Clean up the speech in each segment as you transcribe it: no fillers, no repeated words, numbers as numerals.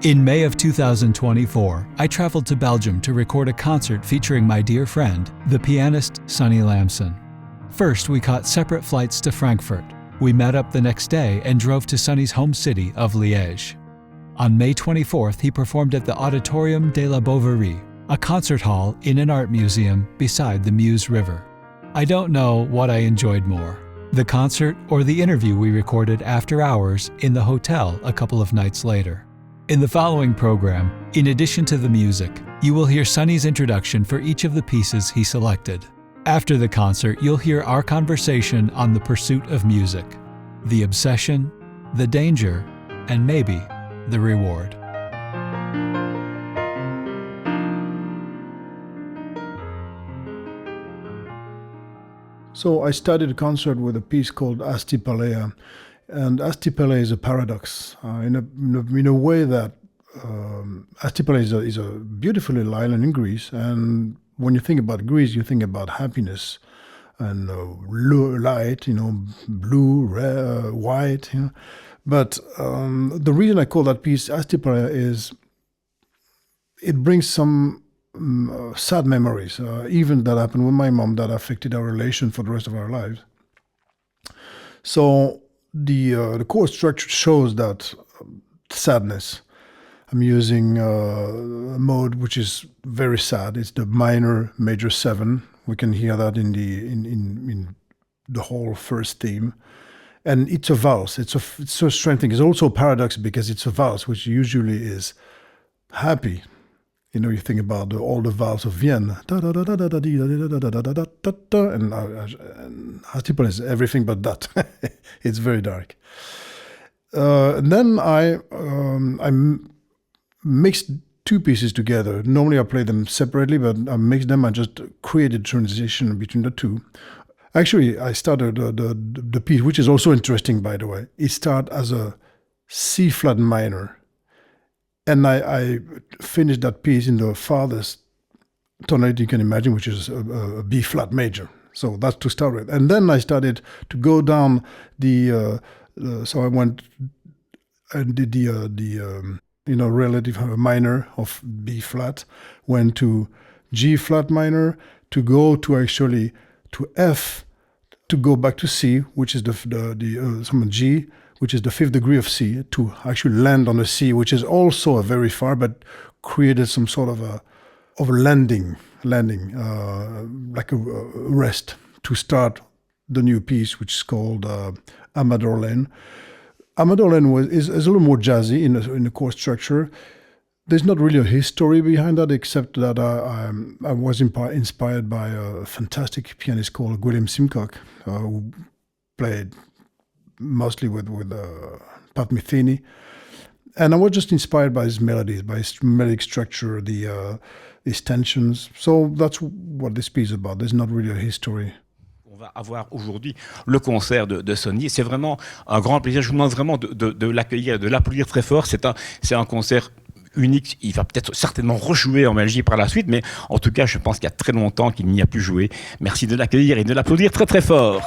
In May of 2024, I traveled to Belgium to record a concert featuring my dear friend, the pianist Sonny Lamson. First, we caught separate flights to Frankfurt. We met up the next day and drove to Sonny's home city of Liège. On May 24th, he performed at the Auditorium de la Bouverie, a concert hall in an art museum beside the Meuse River. I don't know what I enjoyed more, the concert or the interview we recorded after hours in the hotel a couple of nights later. In the following program, in addition to the music, you will hear Sonny's introduction for each of the pieces he selected. After the concert, you'll hear our conversation on the pursuit of music, the obsession, the danger, and maybe the reward. So I started a concert with a piece called Astypalea. And Astypalea is a paradox in a way that Astypalea is a beautiful little island in Greece. And when you think about Greece, you think about happiness and light, blue, red, white. But the reason I call that piece Astypalea is it brings some sad memories, even that happened with my mom that affected our relation for the rest of our lives. So the chord structure shows that sadness. I'm using a mode which is very sad. It's the minor major 7. We can hear that in the whole first theme, and it's a valse. It's so strange thing. It's also a paradox because it's a valse, which usually is happy. You think about all the valses of Vienne, and Astypalea is everything but that. It's very dark. And then I mixed two pieces together. Normally I play them separately, but I mixed them. I just created transition between the two. Actually, I started the piece, which is also interesting, by the way. It started as a C flat minor. And I finished that piece in the farthest tonality you can imagine, which is a B flat major. So that's to start with. And then I started to go down so I went and did the relative minor of B flat, went to G flat minor, to go to actually to F, to go back to C, which is some G, which is the 5th degree of C, to actually land on a C, which is also a very far, but created some sort of a landing, like a rest to start the new piece, which is called Amador Lane. Amador Lane is a little more jazzy in the chord structure. There's not really a history behind that, except that I was inspired by a fantastic pianist called William Simcock, who played mostly with Pat Metheny, and I was just inspired by his melodies, by his melodic structure, his tensions. So that's what this piece is about. There's not really a history. On va avoir aujourd'hui le concert de Sonny. C'est vraiment un grand plaisir. Je vous demande vraiment de l'accueillir, de l'applaudir très fort. C'est un concert unique. Il va peut-être certainement rejouer en Belgique par la suite, mais en tout cas, je pense qu'il y a très longtemps qu'il n'y a plus joué. Merci de l'accueillir et de l'applaudir très très fort.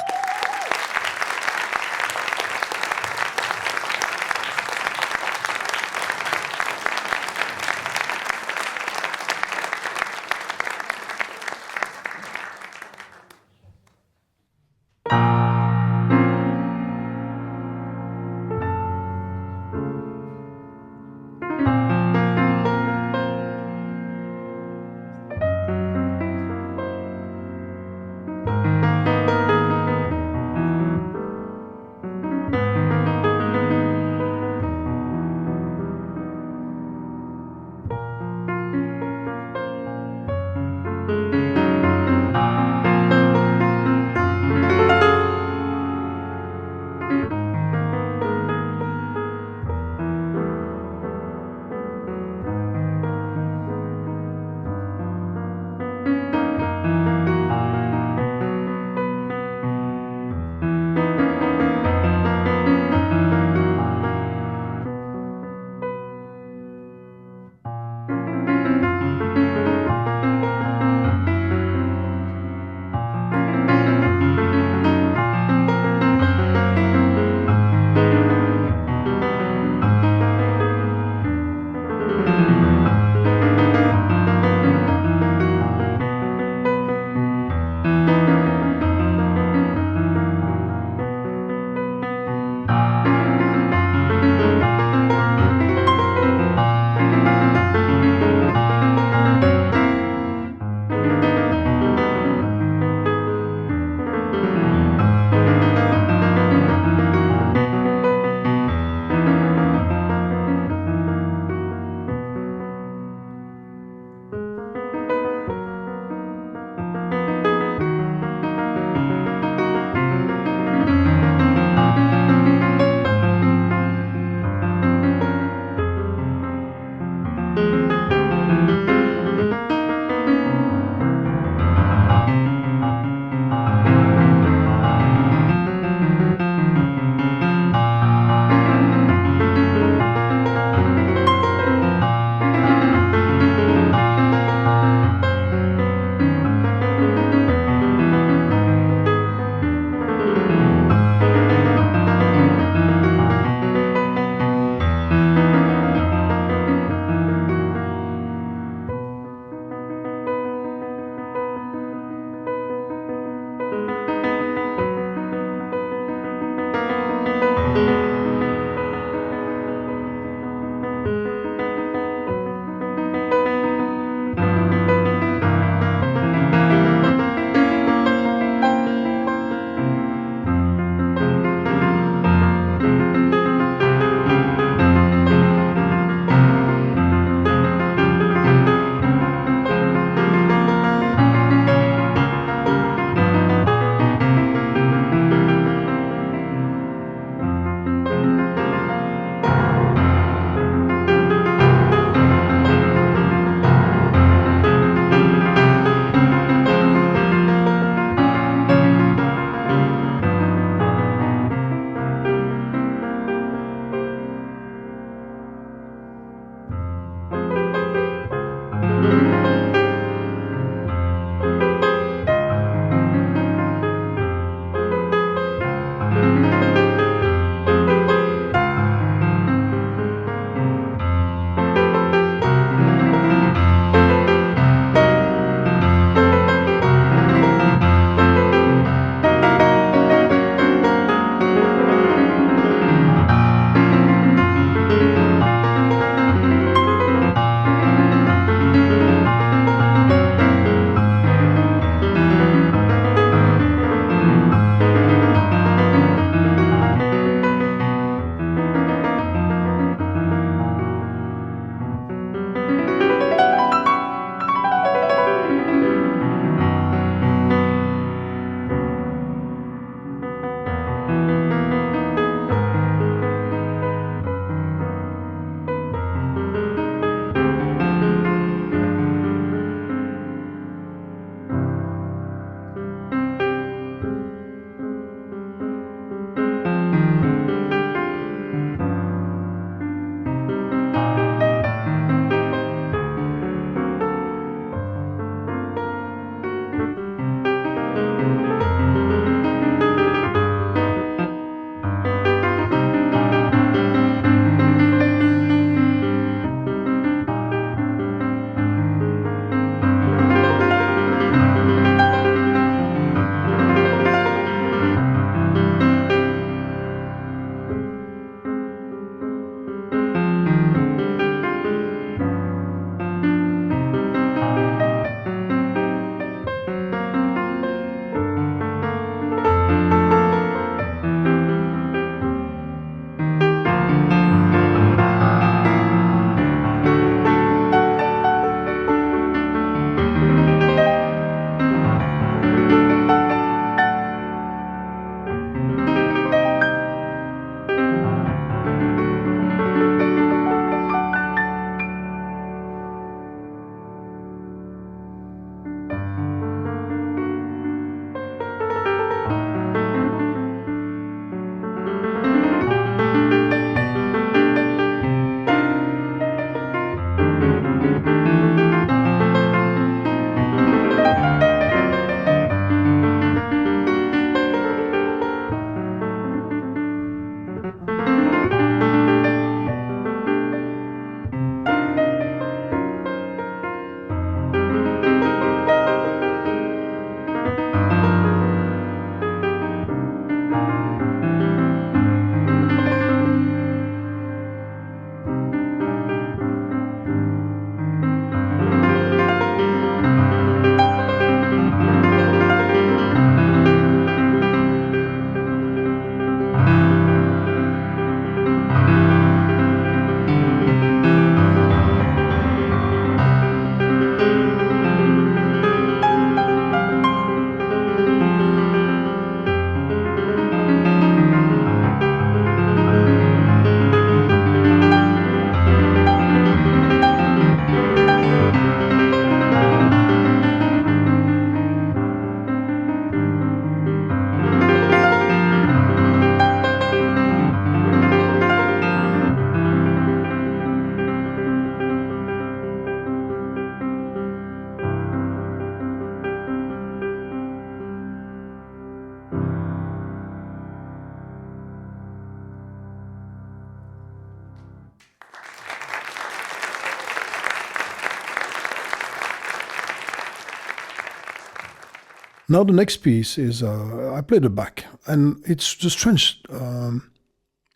Now the next piece is, I played the Bach, and it's a strange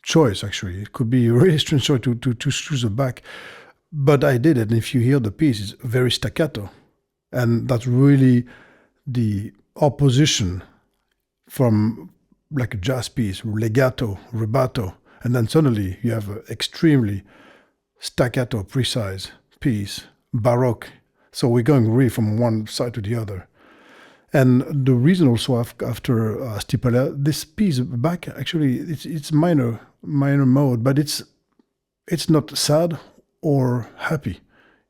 choice, actually. It could be a really strange choice to choose a Bach, but I did it, and if you hear the piece, it's very staccato, and that's really the opposition from like a jazz piece, legato, rubato, and then suddenly you have an extremely staccato, precise piece, baroque. So we're going really from one side to the other. And the reason also after Astypalea, this piece back actually it's minor mode, but it's not sad or happy.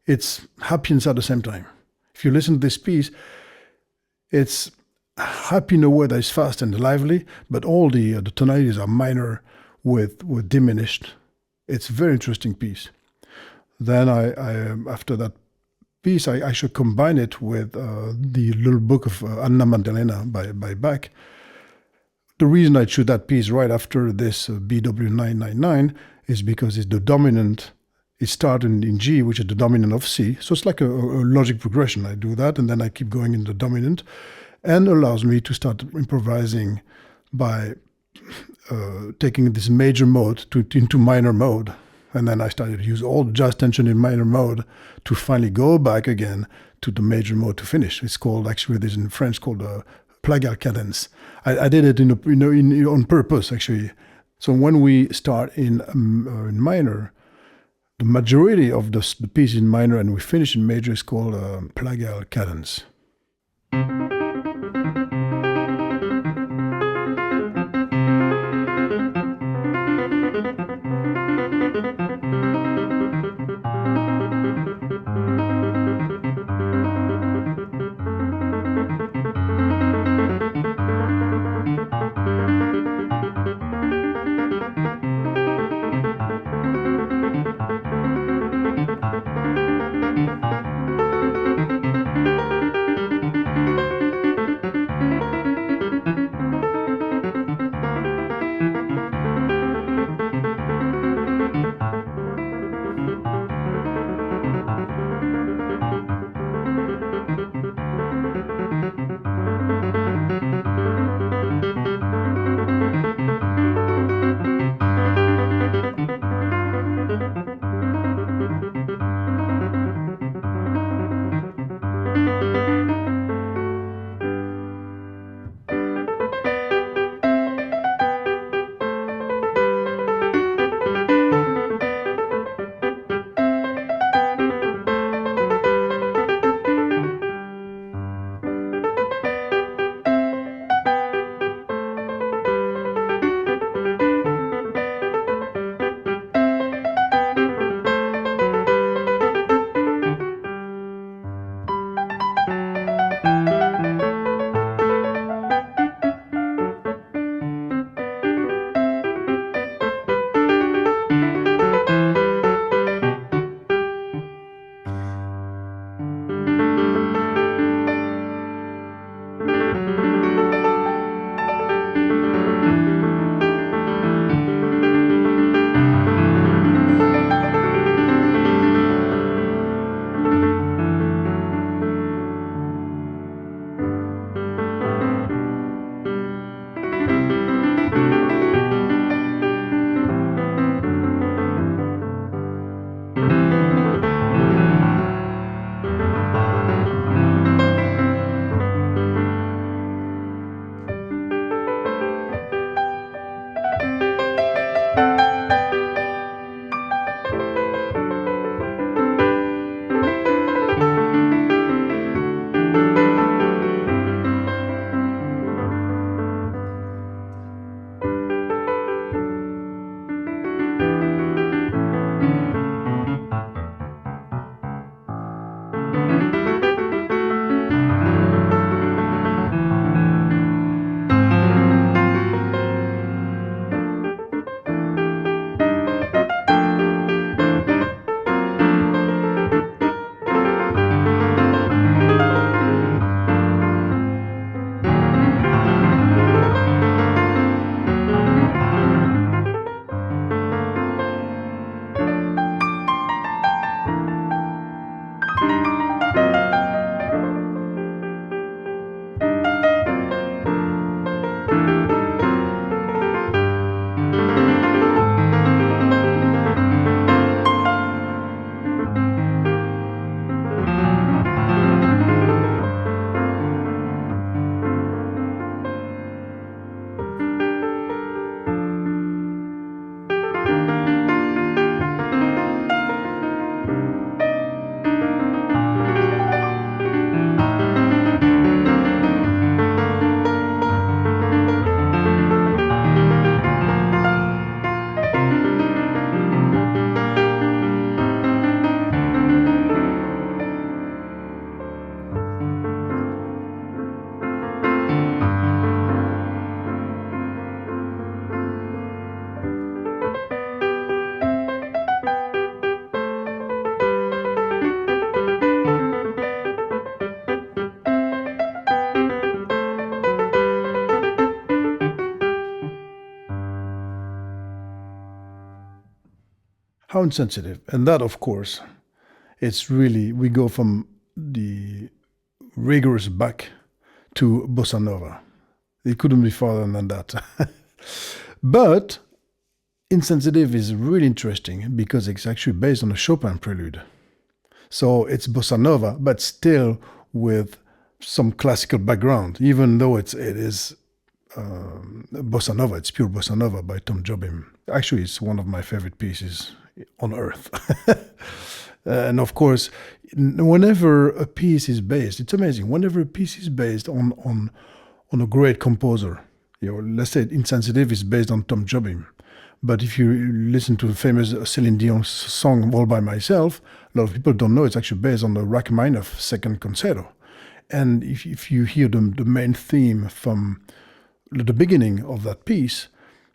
It's happy and sad at the same time. If you listen to this piece, it's happy in a way that is fast and lively, but all the tonalities are minor with diminished. It's a very interesting piece. Then I after that piece, I should combine it with the little book of Anna Magdalena by Bach. The reason I choose that piece right after this BW 999 is because it's the dominant. It starts in G, which is the dominant of C. So it's like a logic progression. I do that, and then I keep going in the dominant, and allows me to start improvising by taking this major mode into minor mode. And then I started to use all the jazz tension in minor mode to finally go back again to the major mode to finish. It's called, actually, this in French called plagal cadence. I did it on purpose, actually. So when we start in minor, the majority of the piece in minor and we finish in major is called plagal cadence. How insensitive. And that, of course, it's really, we go from the rigorous Bach to bossa nova. It couldn't be farther than that. But Insensitive is really interesting because it's actually based on a Chopin prelude. So it's bossa nova, but still with some classical background, even though it is bossa nova. It's pure bossa nova by Tom Jobim. Actually, it's one of my favorite pieces on earth. And of course, whenever a piece is based, it's amazing. Whenever a piece is based on a great composer, let's say Insensitive is based on Tom Jobim. But if you listen to the famous Celine Dion song All By Myself, a lot of people don't know it's actually based on the Rachmaninoff Second Concerto. And if you hear the main theme from the beginning of that piece,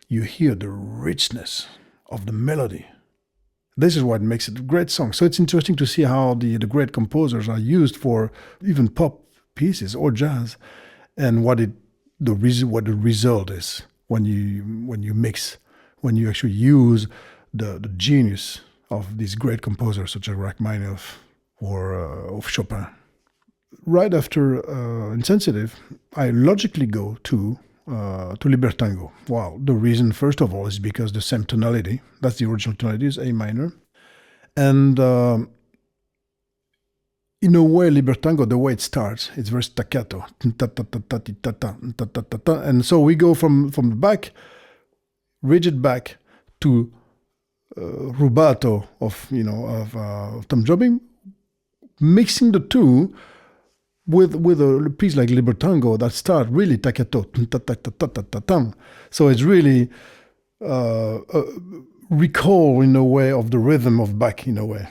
you hear the richness of the melody. This is what makes it a great song. So it's interesting to see how the great composers are used for even pop pieces or jazz, and what the result is when you mix, when you actually use the genius of these great composers such as Rachmaninoff or of Chopin. Right after Insensitive, I logically go to Libertango. Well, the reason, first of all, is because the same tonality, that's the original tonality, is A minor. And in a way, Libertango, the way it starts, it's very staccato. And so we go from the back, rigid back, to rubato of Tom Jobim, mixing the two with a piece like Libertango that starts really staccato. So it's really recall in a way of the rhythm of Bach in a way,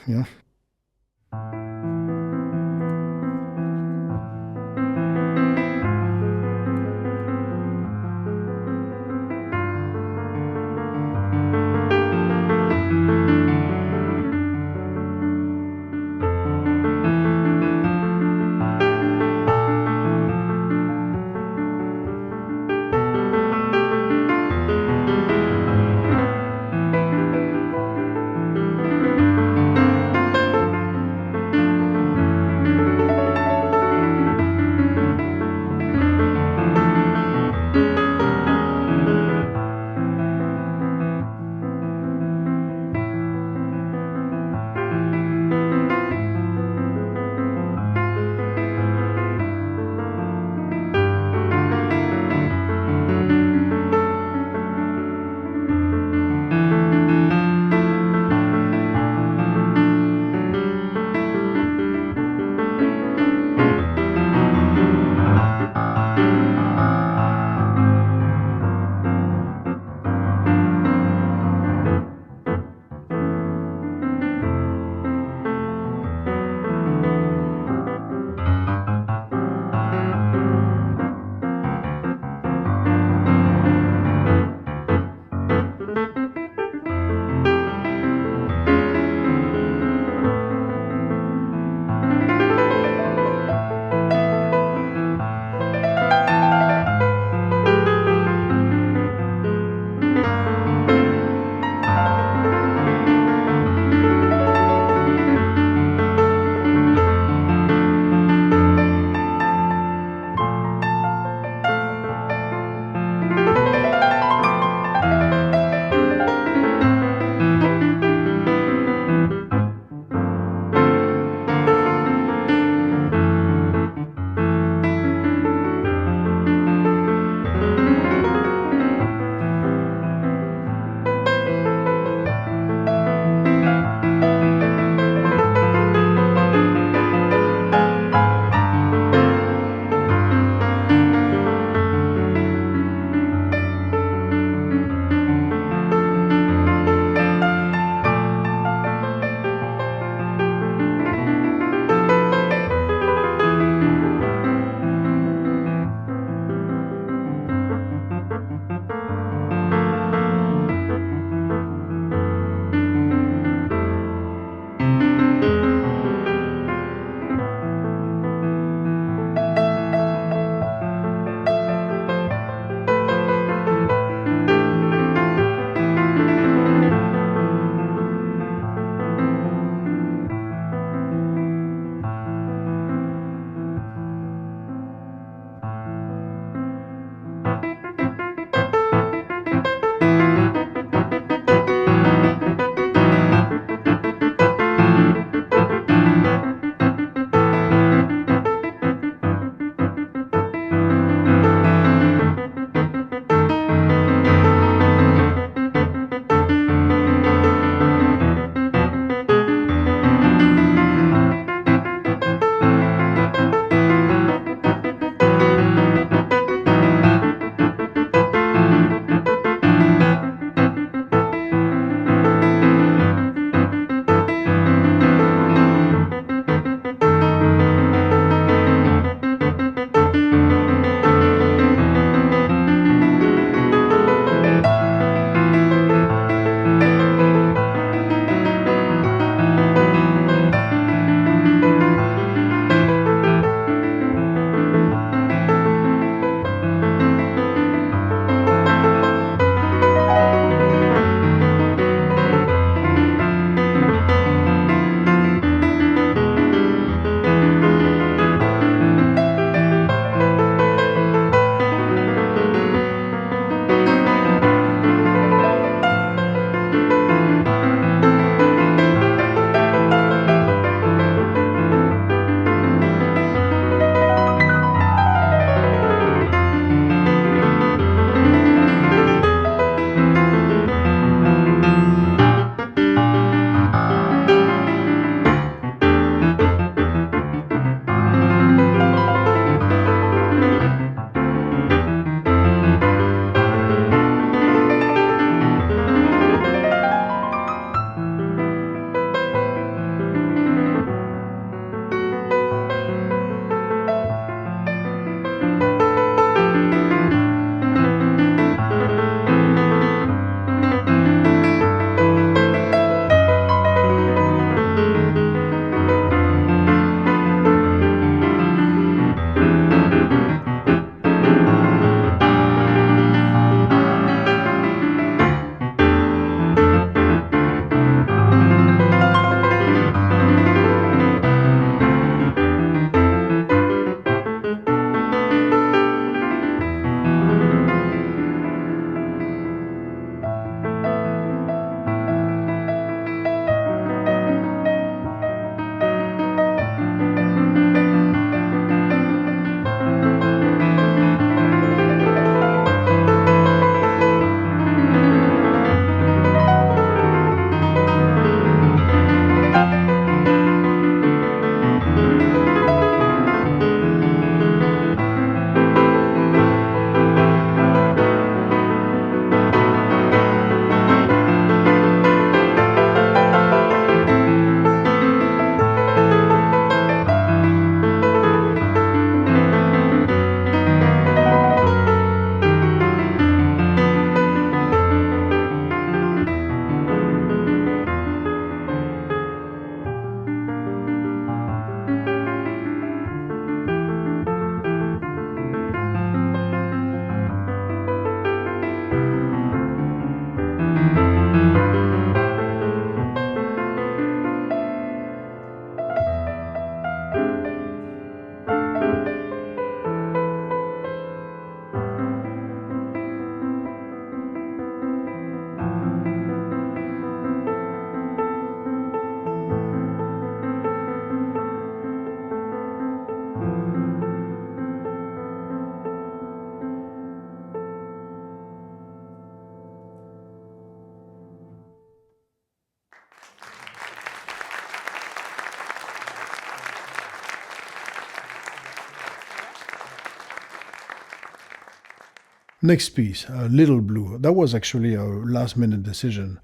Next piece, Little Blue. That was actually a last-minute decision.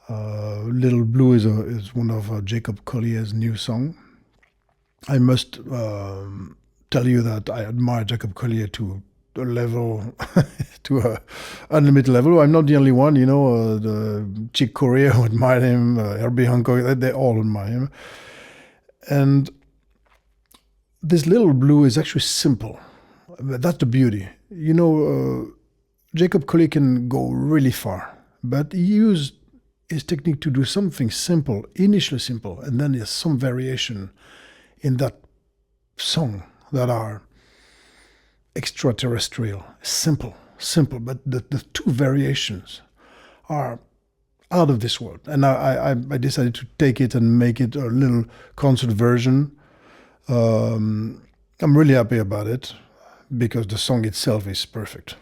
Little Blue is one of Jacob Collier's new song. I must tell you that I admire Jacob Collier to a level, to a unlimited level. I'm not the only one, the Chick Corea who admired him, Herbie Hancock, they all admire him. And this Little Blue is actually simple. That's the beauty. Jacob Collier can go really far, but he used his technique to do something simple, initially simple, and then there's some variation in that song that are extraterrestrial, simple, but the two variations are out of this world. And I decided to take it and make it a little concert version. I'm really happy about it because the song itself is perfect.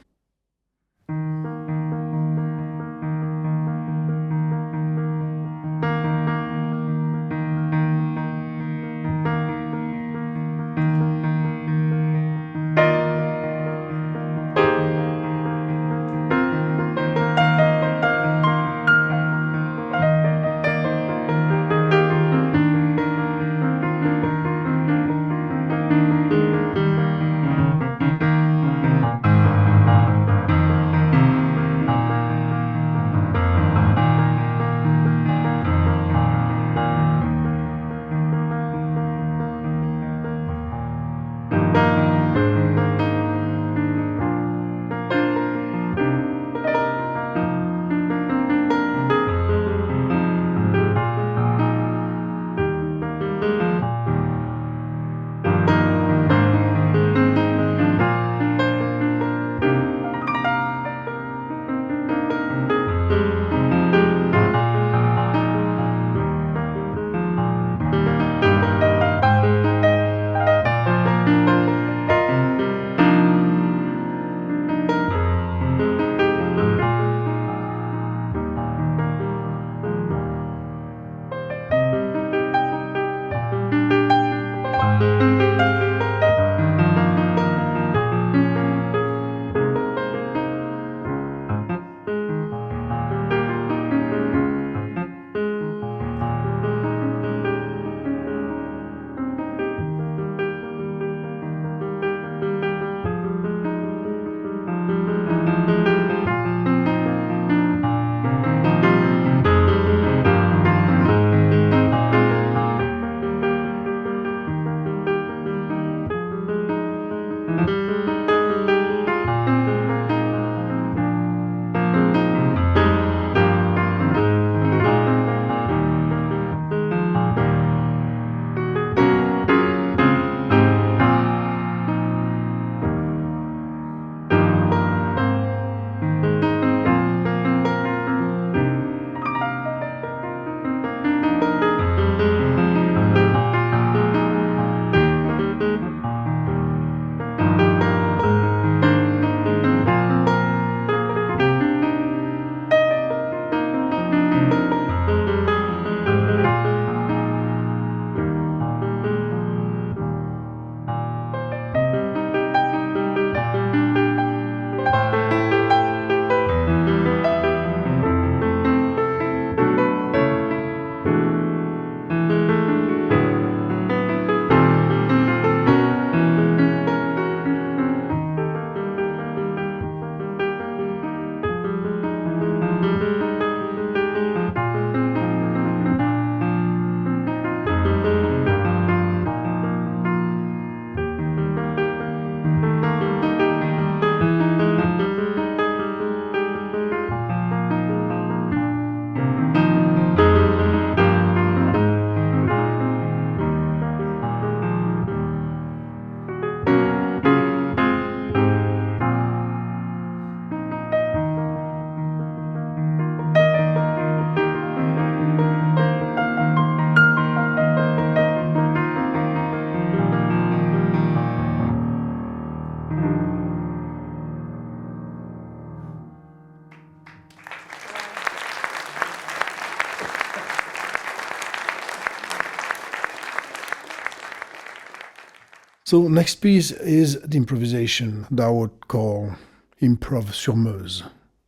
So next piece is the improvisation that I would call Improv Sur Meuse.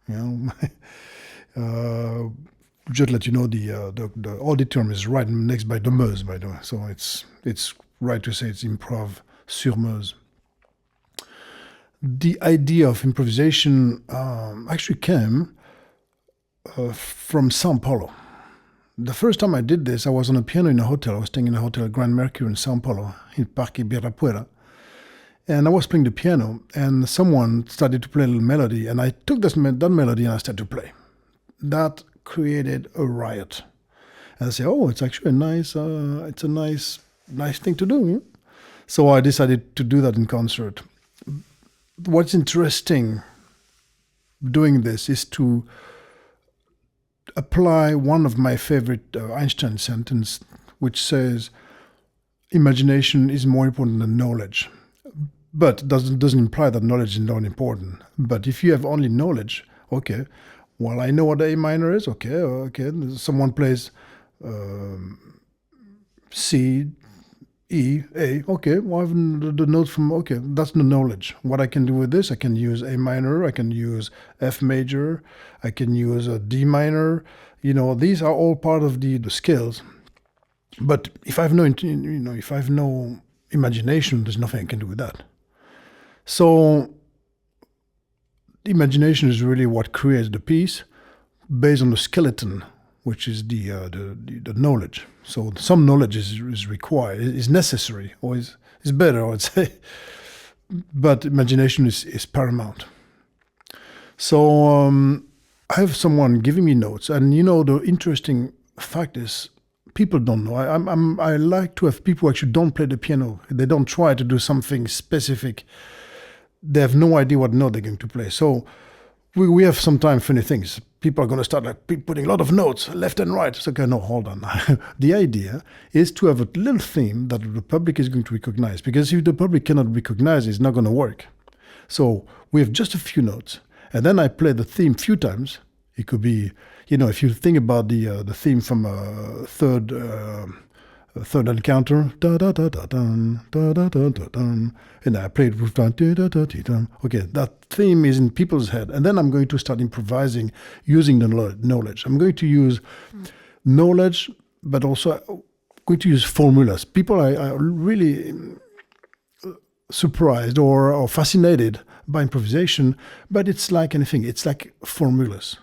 You know, just let you know the auditorium is right next by the Meuse, by the way. So it's right to say it's Improv Sur Meuse. The idea of improvisation actually came from Sao Paulo. The first time I did this, I was on a piano in a hotel. I was staying in a hotel, Grand Mercure in Sao Paulo, in Parque Ibirapuera. And I was playing the piano, and someone started to play a little melody, and I took that melody and I started to play. That created a riot. And I said, oh, it's actually a nice thing to do. Yeah? So I decided to do that in concert. What's interesting doing this is to apply one of my favorite Einstein sentence, which says, imagination is more important than knowledge. But doesn't imply that knowledge is not important. But if you have only knowledge, okay, well, I know what A minor is, okay. Someone plays C, E, A, okay, well, I have the notes from, okay, that's the knowledge. What I can do with this, I can use A minor, I can use F major, I can use a D minor. You know, these are all part of the skills. But if I have no imagination, there's nothing I can do with that. So imagination is really what creates the piece based on the skeleton, which is the knowledge. So some knowledge is required, is necessary, or is better, I would say. But imagination is paramount. So I have someone giving me notes, and the interesting fact is people don't know. I like to have people who actually don't play the piano. They don't try to do something specific. They have no idea what note they're going to play. So we have sometimes funny things. People are going to start putting a lot of notes left and right. It's okay, no, hold on. The idea is to have a little theme that the public is going to recognize, because if the public cannot recognize it, it's not going to work. So we have just a few notes, and then I play the theme a few times. It could be, if you think about the theme from a third encounter, da da da da dun, da da da da dun, and I played with da da da da dun. Okay, that theme is in people's head, and then I'm going to start improvising using the knowledge. I'm going to use knowledge, but also going to use formulas. People are really surprised or fascinated by improvisation, but it's like anything. It's like formulas.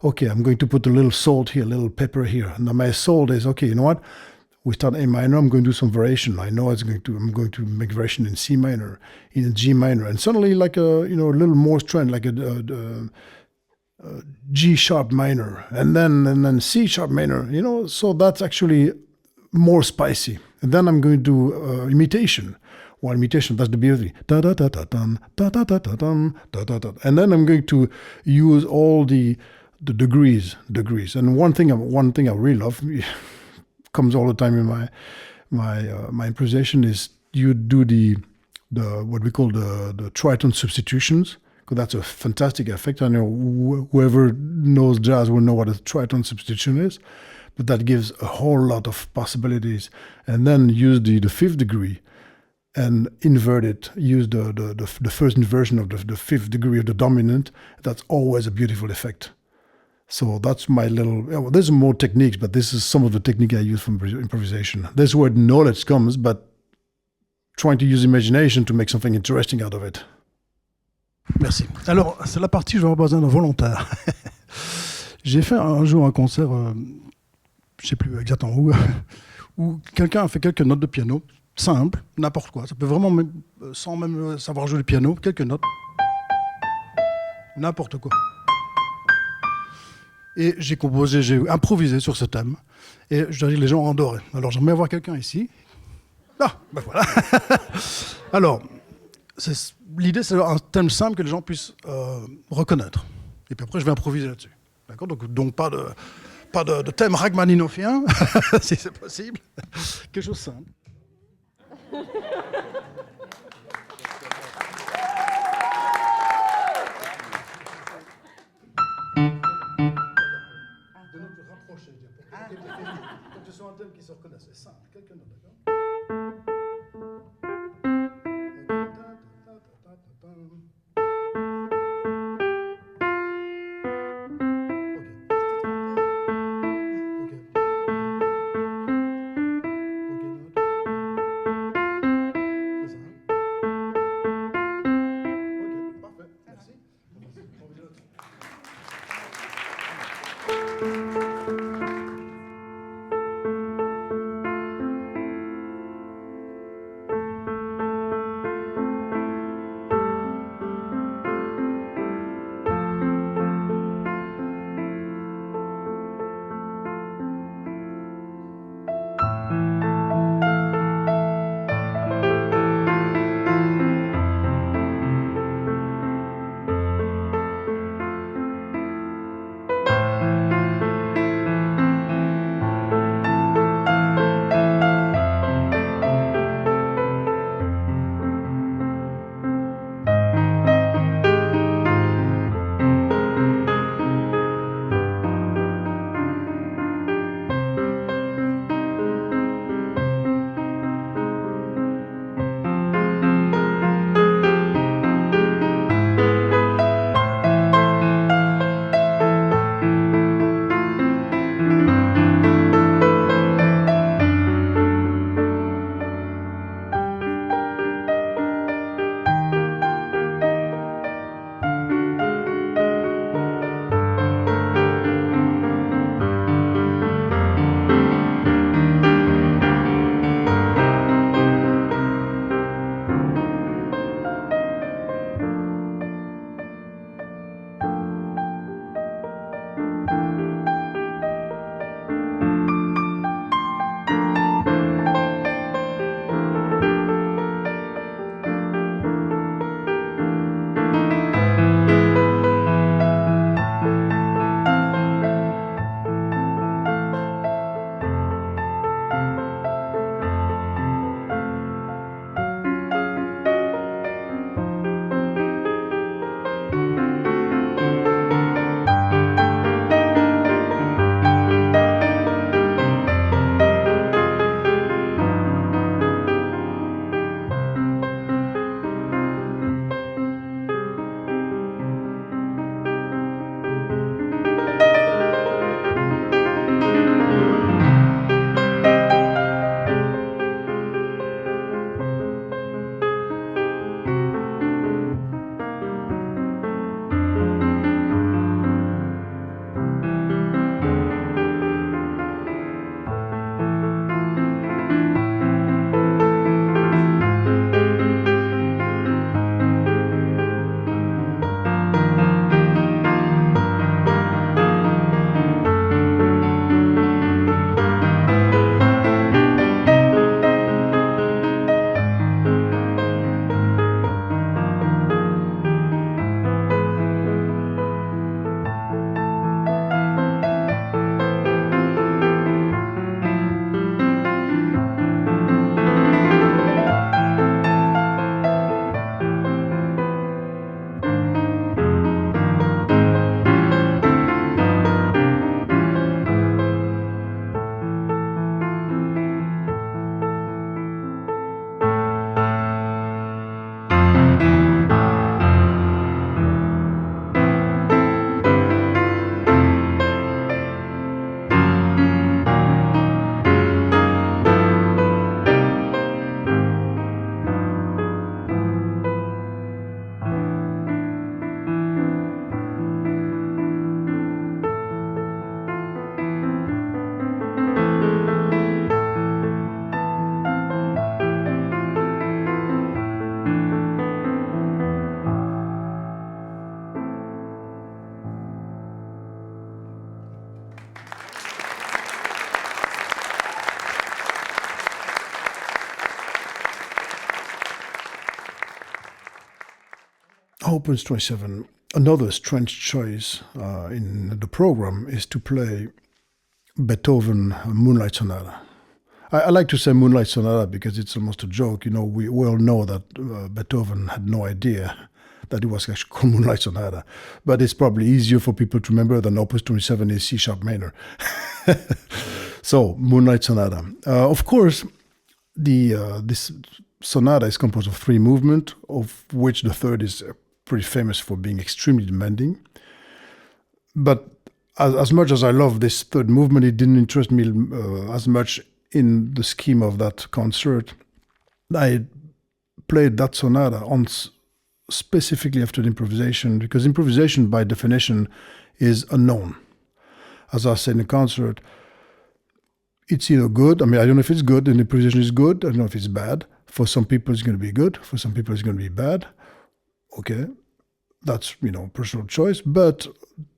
Okay, I'm going to put a little salt here, a little pepper here. Now my salt is, okay, you know what? We start A minor, I'm going to do some variation. I know I'm going to make variation in C minor, in G minor, and suddenly like a little more strength, like a G sharp minor, and then C sharp minor, so that's actually more spicy. And then I'm going to do imitation. Well, imitation, that's the beauty. Da da da da dum, da da da da dum, da da da. And then I'm going to use all the degrees. And one thing I really love comes all the time in my improvisation is you do the what we call the tritone substitutions, because that's a fantastic effect. I know whoever knows jazz will know what a tritone substitution is, but that gives a whole lot of possibilities. And then use the fifth degree and invert it. Use the first inversion of the fifth degree of the dominant. That's always a beautiful effect. So that's my little, there's more techniques, but this is some of the technique I use from improvisation. This is where knowledge comes, but trying to use imagination to make something interesting out of it. Merci. Alors, c'est la partie où j'aurais besoin d'un volontaire. J'ai fait un jour un concert, je ne sais plus exactement où quelqu'un a fait quelques notes de piano, simple, n'importe quoi. Ça peut vraiment, sans même savoir jouer le piano, quelques notes, n'importe quoi. Et j'ai improvisé sur ce thème. Et je dois dire, les gens ont adoré. Alors, j'aimerais avoir quelqu'un ici. Ah, ben voilà. Alors, l'idée, c'est un thème simple que les gens puissent reconnaître. Et puis après, je vais improviser là-dessus. D'accord ? Donc pas de thème rachmaninoffien, si c'est possible. Quelque chose de simple. Pour que ce soit un thème qui se reconnaisse. C'est simple, quelques notes, d'accord ? Opus 27, another strange choice in the program is to play Beethoven Moonlight Sonata. I like to say Moonlight Sonata because it's almost a joke. We all know that Beethoven had no idea that it was actually called Moonlight Sonata. But it's probably easier for people to remember than Opus 27 is C-sharp minor. So, Moonlight Sonata. Of course, this sonata is composed of 3 movements, of which the third is pretty famous for being extremely demanding. But as much as I love this third movement, it didn't interest me as much in the scheme of that concert. I played that sonata specifically after the improvisation, because improvisation by definition is unknown. As I said in the concert, it's either good, I don't know if it's good, and the improvisation is good, I don't know if it's bad. For some people it's going to be good, for some people it's going to be bad. Okay, that's, personal choice, but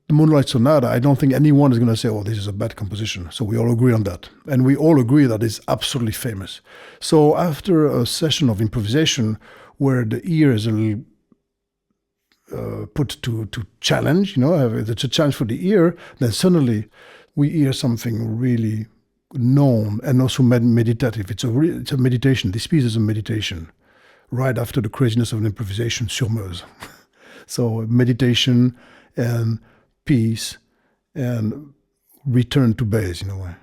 the Moonlight Sonata, I don't think anyone is going to say, oh, this is a bad composition. So we all agree on that. And we all agree that it's absolutely famous. So after a session of improvisation where the ear is a little put to challenge, it's a challenge for the ear, then suddenly we hear something really known and also meditative. It's a meditation. This piece is a meditation right after the craziness of an improvisation sur Meuse. So meditation and peace and return to base in a way.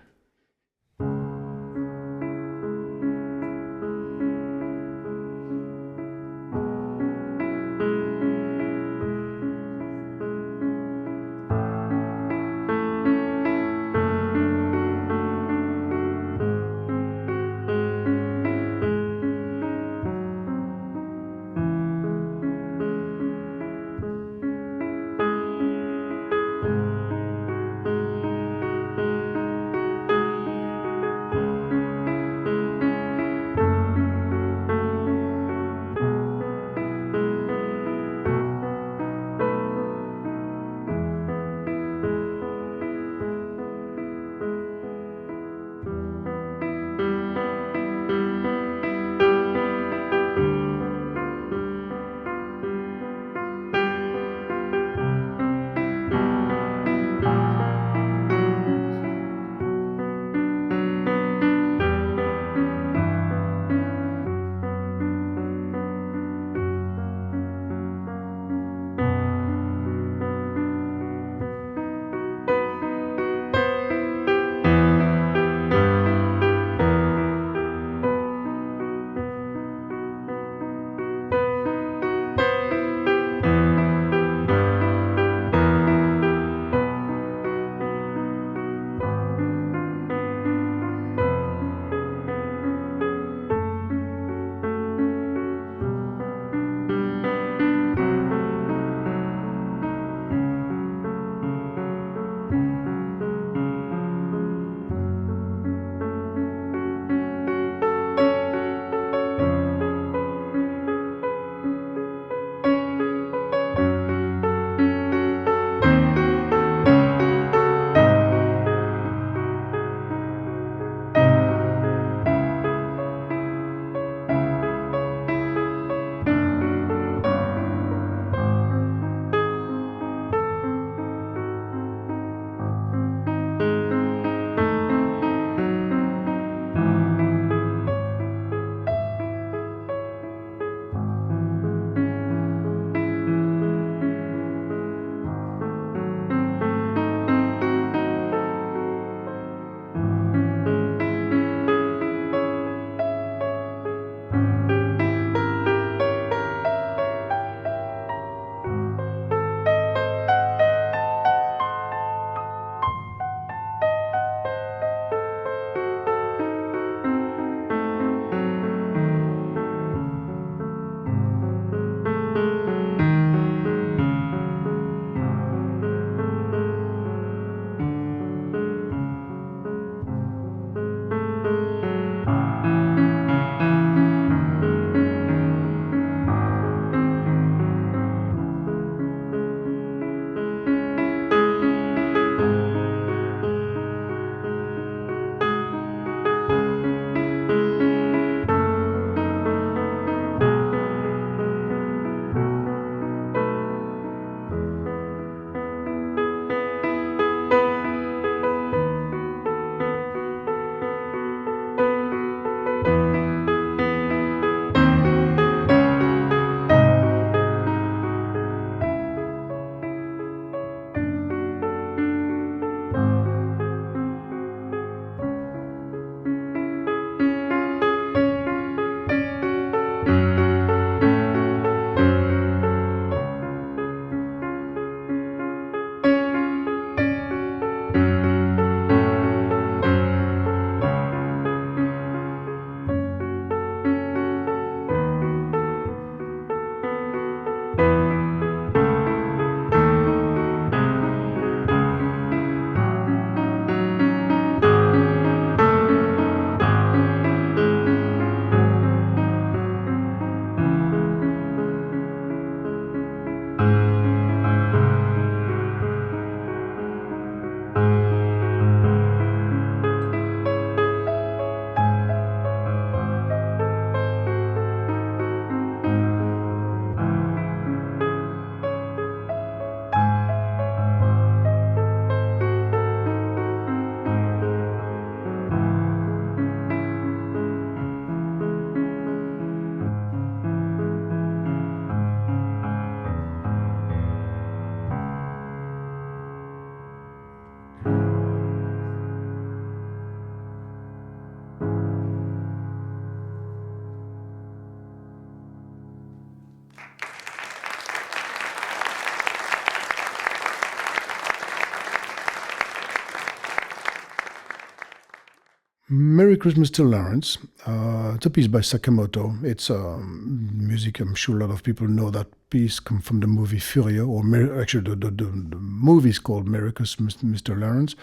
Merry Christmas to Lawrence. It's a piece by Sakamoto. It's music. I'm sure a lot of people know that piece come from the movie Furio, or actually the movie is called Merry Christmas, Mr. Lawrence.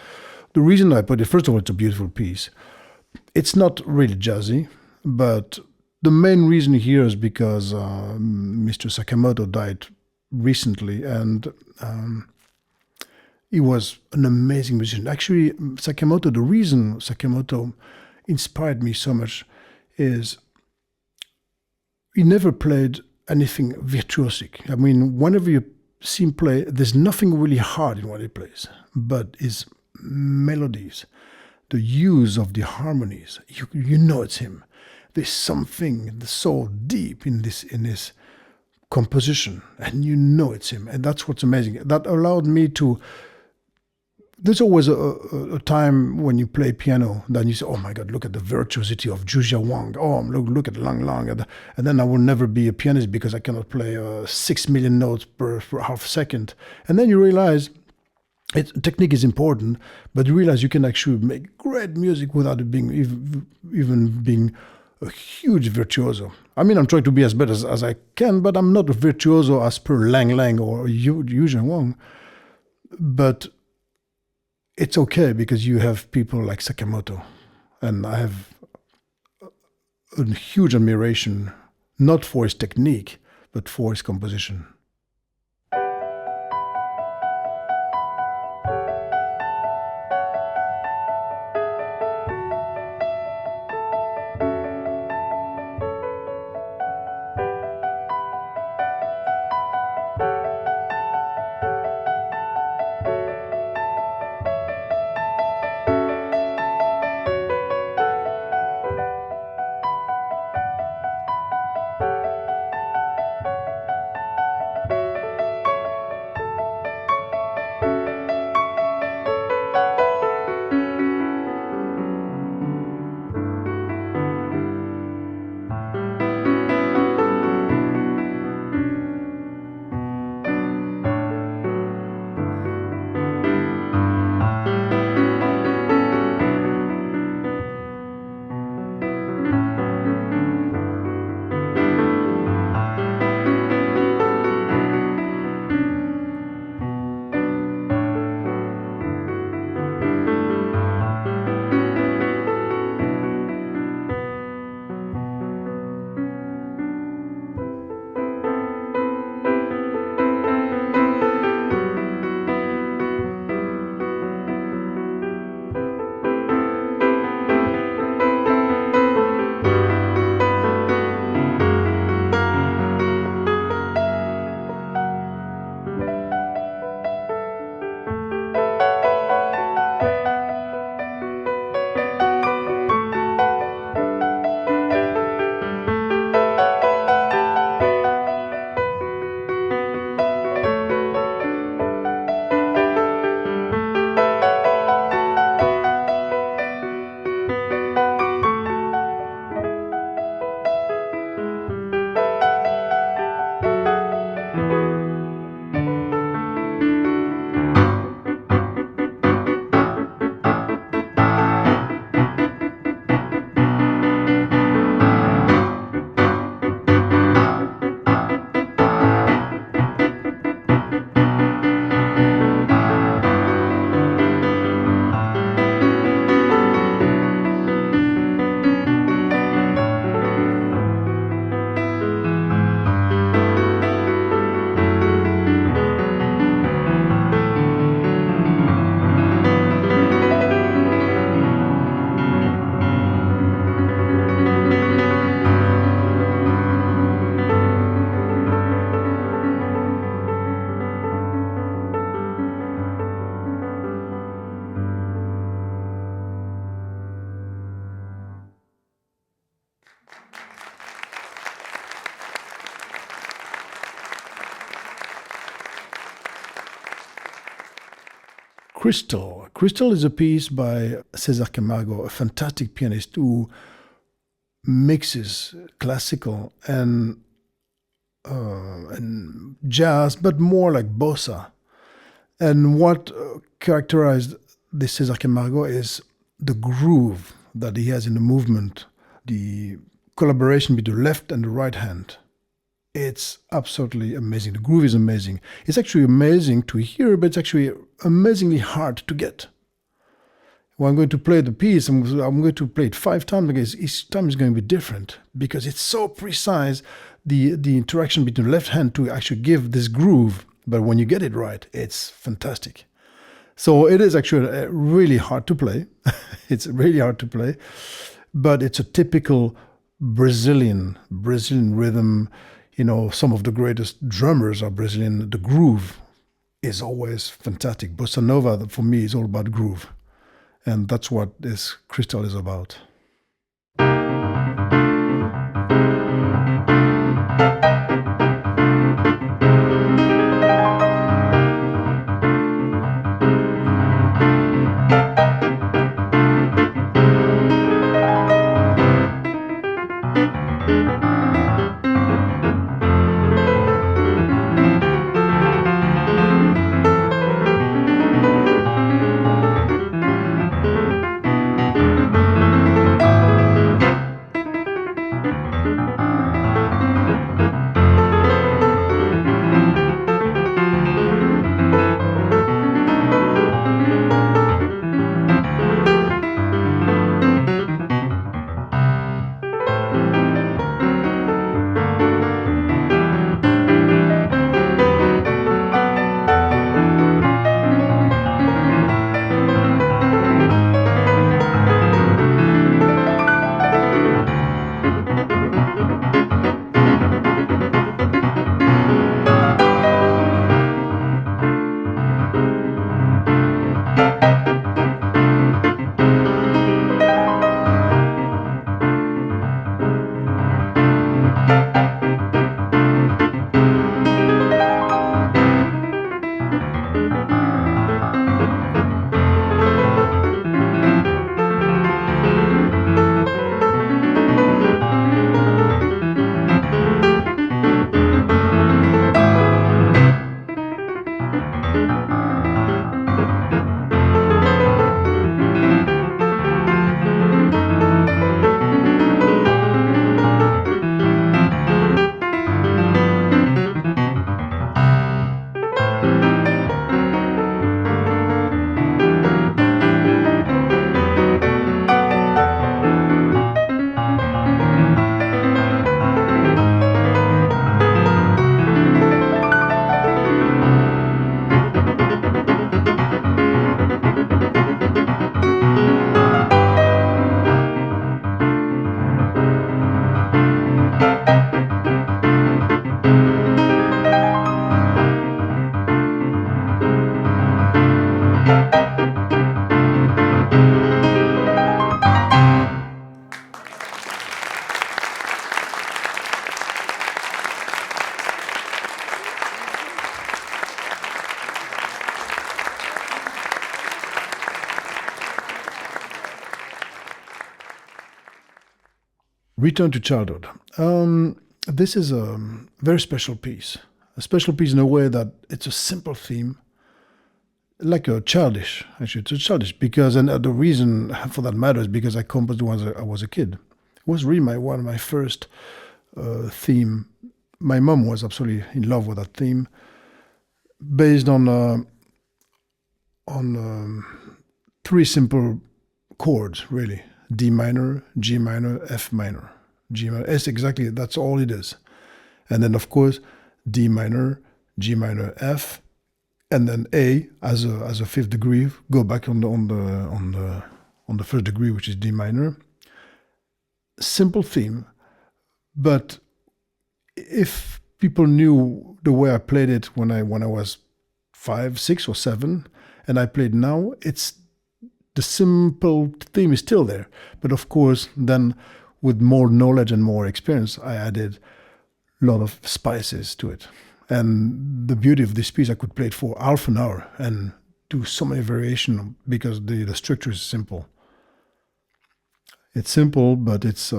The reason I put it, first of all, it's a beautiful piece. It's not really jazzy, but the main reason here is because Mr. Sakamoto died recently, and he was an amazing musician. Actually, Sakamoto, the reason Sakamoto inspired me so much is he never played anything virtuosic. I mean, whenever you see him play, there's nothing really hard in what he plays, but his melodies, the use of the harmonies, you know it's him. There's something so deep in his composition, and you know it's him, and that's what's amazing. That allowed me to. There's always a time when you play piano, then you say, "Oh my God, look at the virtuosity of Zhuzhia Wang. Oh, look at Lang Lang," and then I will never be a pianist because I cannot play 6 million notes per half second. And then you realize technique is important, but you realize you can actually make great music without it being even being a huge virtuoso. I mean, I'm trying to be as better as I can, but I'm not a virtuoso as per Lang Lang or Zhuzhia Wang. But it's okay because you have people like Sakamoto, and I have a huge admiration, not for his technique, but for his composition. Cristal. Cristal is a piece by César Camargo, a fantastic pianist who mixes classical and jazz, but more like bossa. And what characterized this César Camargo is the groove that he has in the movement, the collaboration between the left and the right hand, it's absolutely amazing. The groove is amazing. It's actually amazing to hear, but it's actually amazingly hard to get. When I'm going to play the piece, I'm going to play it 5 times because each time is going to be different because it's so precise, the interaction between the left hand to actually give this groove. But when you get it right, it's fantastic. So it is actually really hard to play. It's really hard to play, but it's a typical Brazilian rhythm. You know, some of the greatest drummers are Brazilian. The groove is always fantastic. Bossa Nova, for me, is all about groove. And that's what this Cristal is about. Return to Childhood. This is a very special piece. A special piece in a way that it's a simple theme, like a childish, actually. It's a childish because, and the reason for that matter is because I composed when I was a kid. It was really one of my first theme. My mom was absolutely in love with that theme, based on 3 simple chords, really. D minor, G minor, F minor. G minor, S exactly, that's all it is. And then of course, D minor, G minor, F, and then A as a 5th degree, go back on the 1st degree, which is D minor. Simple theme, but if people knew the way I played it when I was 5, 6, or 7, and I played now, the simple theme is still there. But of course, then with more knowledge and more experience, I added a lot of spices to it. And the beauty of this piece, I could play it for half an hour and do so many variations because the structure is simple. It's simple, but it's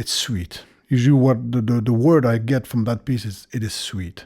sweet. Usually what the word I get from that piece is, it is sweet.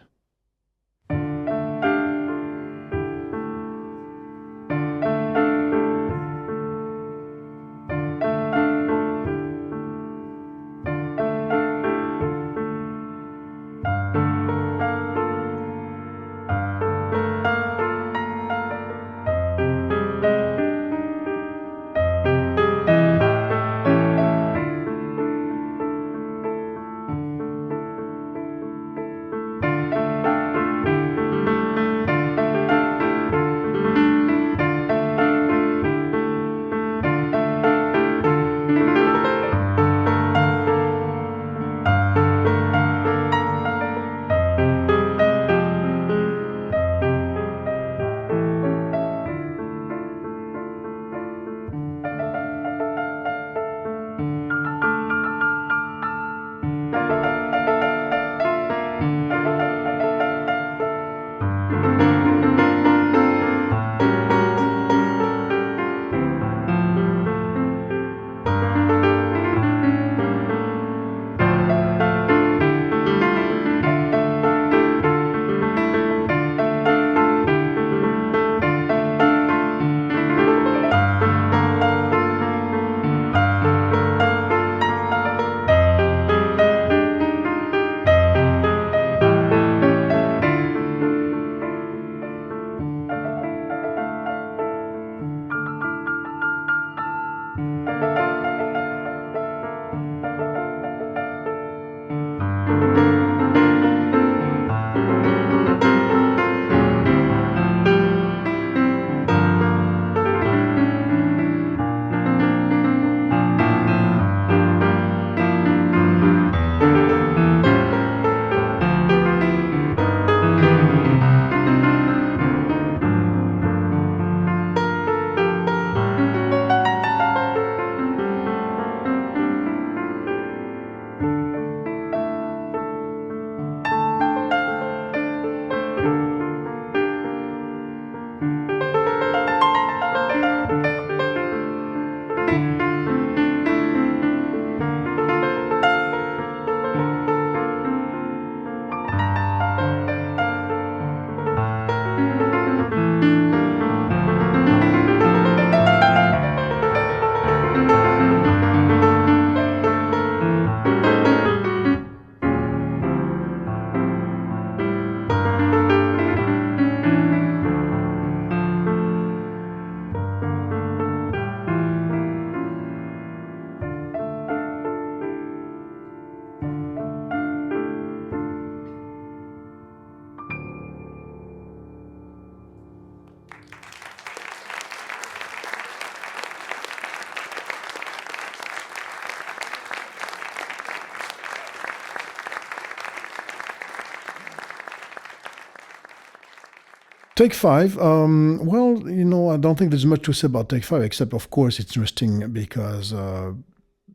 Take five. Well, I don't think there's much to say about take five, except of course it's interesting because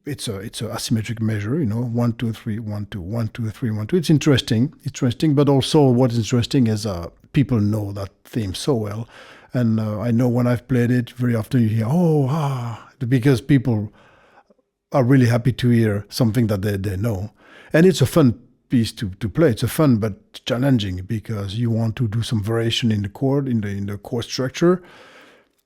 it's a asymmetric measure. 1 2 3 1 2 1 2 3 1 2. It's interesting, but also what is interesting is people know that theme so well, and I know when I've played it, very often you hear because people are really happy to hear something that they know, and it's a fun piece to play. It's a fun but challenging because you want to do some variation in the chord, in the chord structure.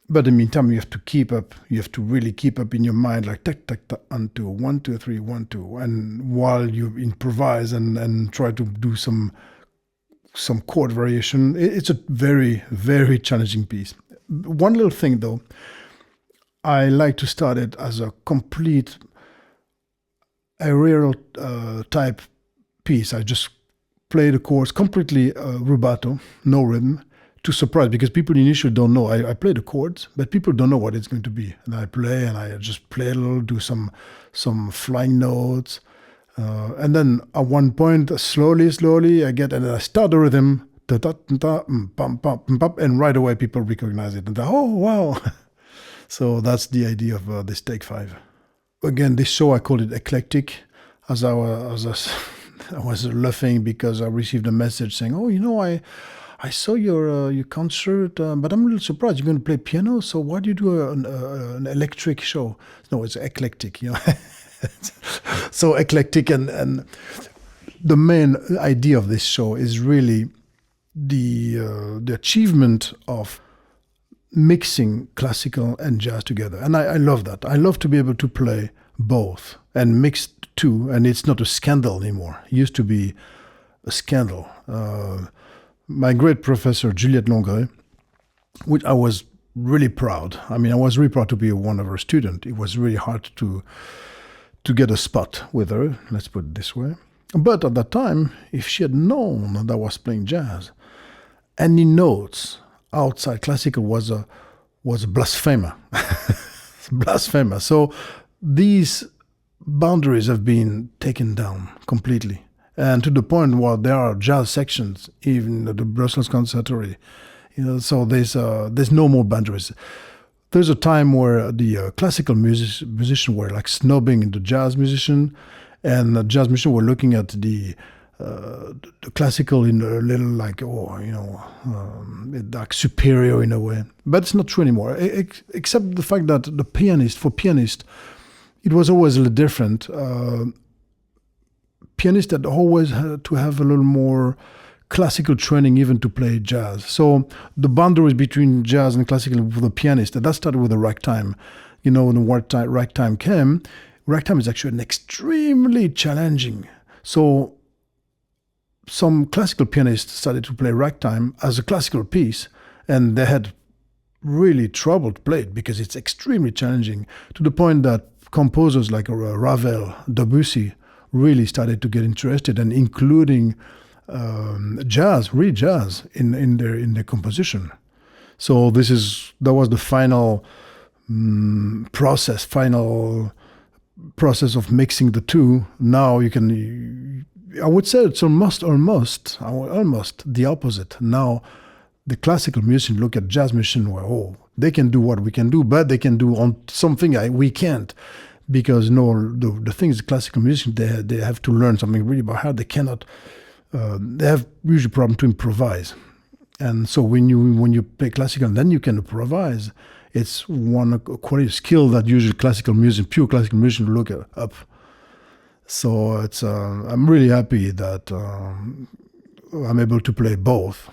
But in the meantime, you have to keep up. You have to really keep up in your mind, like tak tak tak, 1 2 1 2 3 1 2, and while you improvise and try to do some chord variation, it's a very, very challenging piece. One little thing though, I like to start it as a complete aerial type piece. I just play the chords completely rubato, no rhythm, to surprise, because people initially don't know. I play the chords, but people don't know what it's going to be. And I play, and I just play a little, do some flying notes. And then at one point, slowly, and then I start the rhythm, and right away people recognize it. And oh, wow. So that's the idea of this take five. Again, this show, I called it eclectic, as I was laughing because I received a message saying, I saw your concert, but I'm a little surprised. You're going to play piano, so why do you do an electric show? No, it's eclectic, So eclectic, and the main idea of this show is really the achievement of mixing classical and jazz together. And I love that. I love to be able to play both and mix two, and it's not a scandal anymore. It used to be a scandal. My great professor, Juliette Longrée, which I was really proud. I was really proud to be one of her students. It was really hard to get a spot with her, let's put it this way. But at that time, if she had known that I was playing jazz, any notes outside classical was a blasphemer. Blasphemer. So these boundaries have been taken down completely. And to the point where there are jazz sections, even at the Brussels Conservatory, so there's no more boundaries. There's a time where the classical musicians were like snobbing the jazz musician, and the jazz musicians were looking at the classical in a little like, like superior in a way. But it's not true anymore, except the fact that for pianist, it was always a little different. Pianists had always had to have a little more classical training even to play jazz. So the boundaries between jazz and classical for the pianist, that started with the ragtime. When the ragtime came, ragtime is actually an extremely challenging. So some classical pianists started to play ragtime as a classical piece, and they had really trouble to play it because it's extremely challenging, to the point that composers like Ravel, Debussy, really started to get interested, and including jazz in their composition. So that was the final process of mixing the two. Now I would say it's almost the opposite. Now the classical musicians look at jazz musicians where, they can do what we can do, but they can do on something we can't. Because the thing is, the classical musicians, they have to learn something really by heart. They cannot. They have usually problem to improvise, and so when you play classical, then you can improvise. It's one quality of skill that usually pure classical musicians look up. So I'm really happy that I'm able to play both.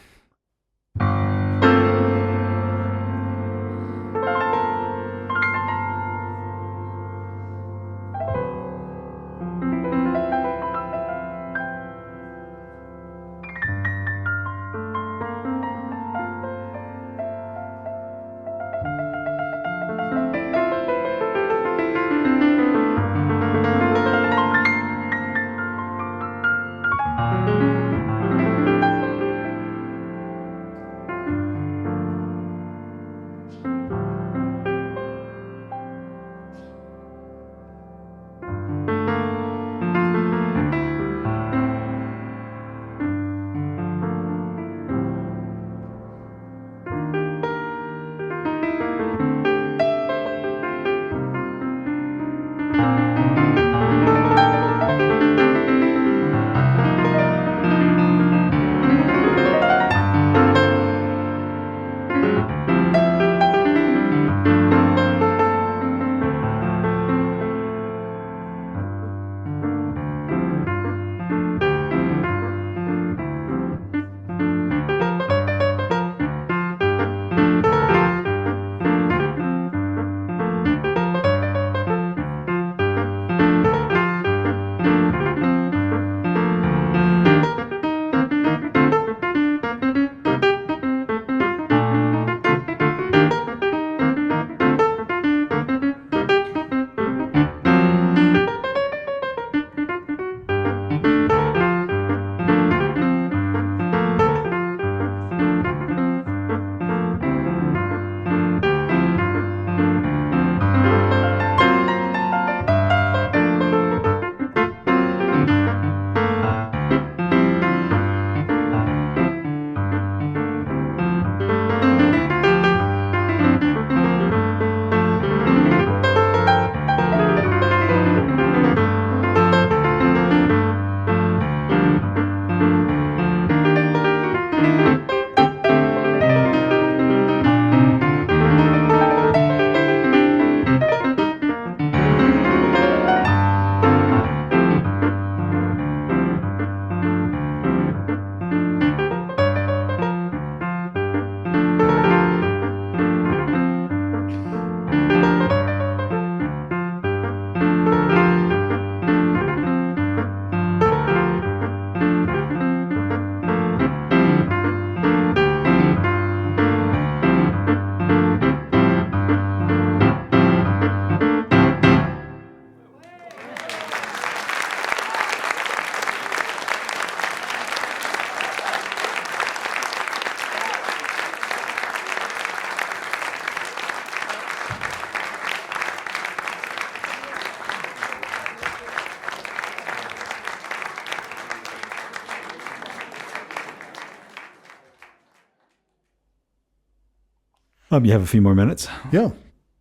You have a few more minutes? Yeah.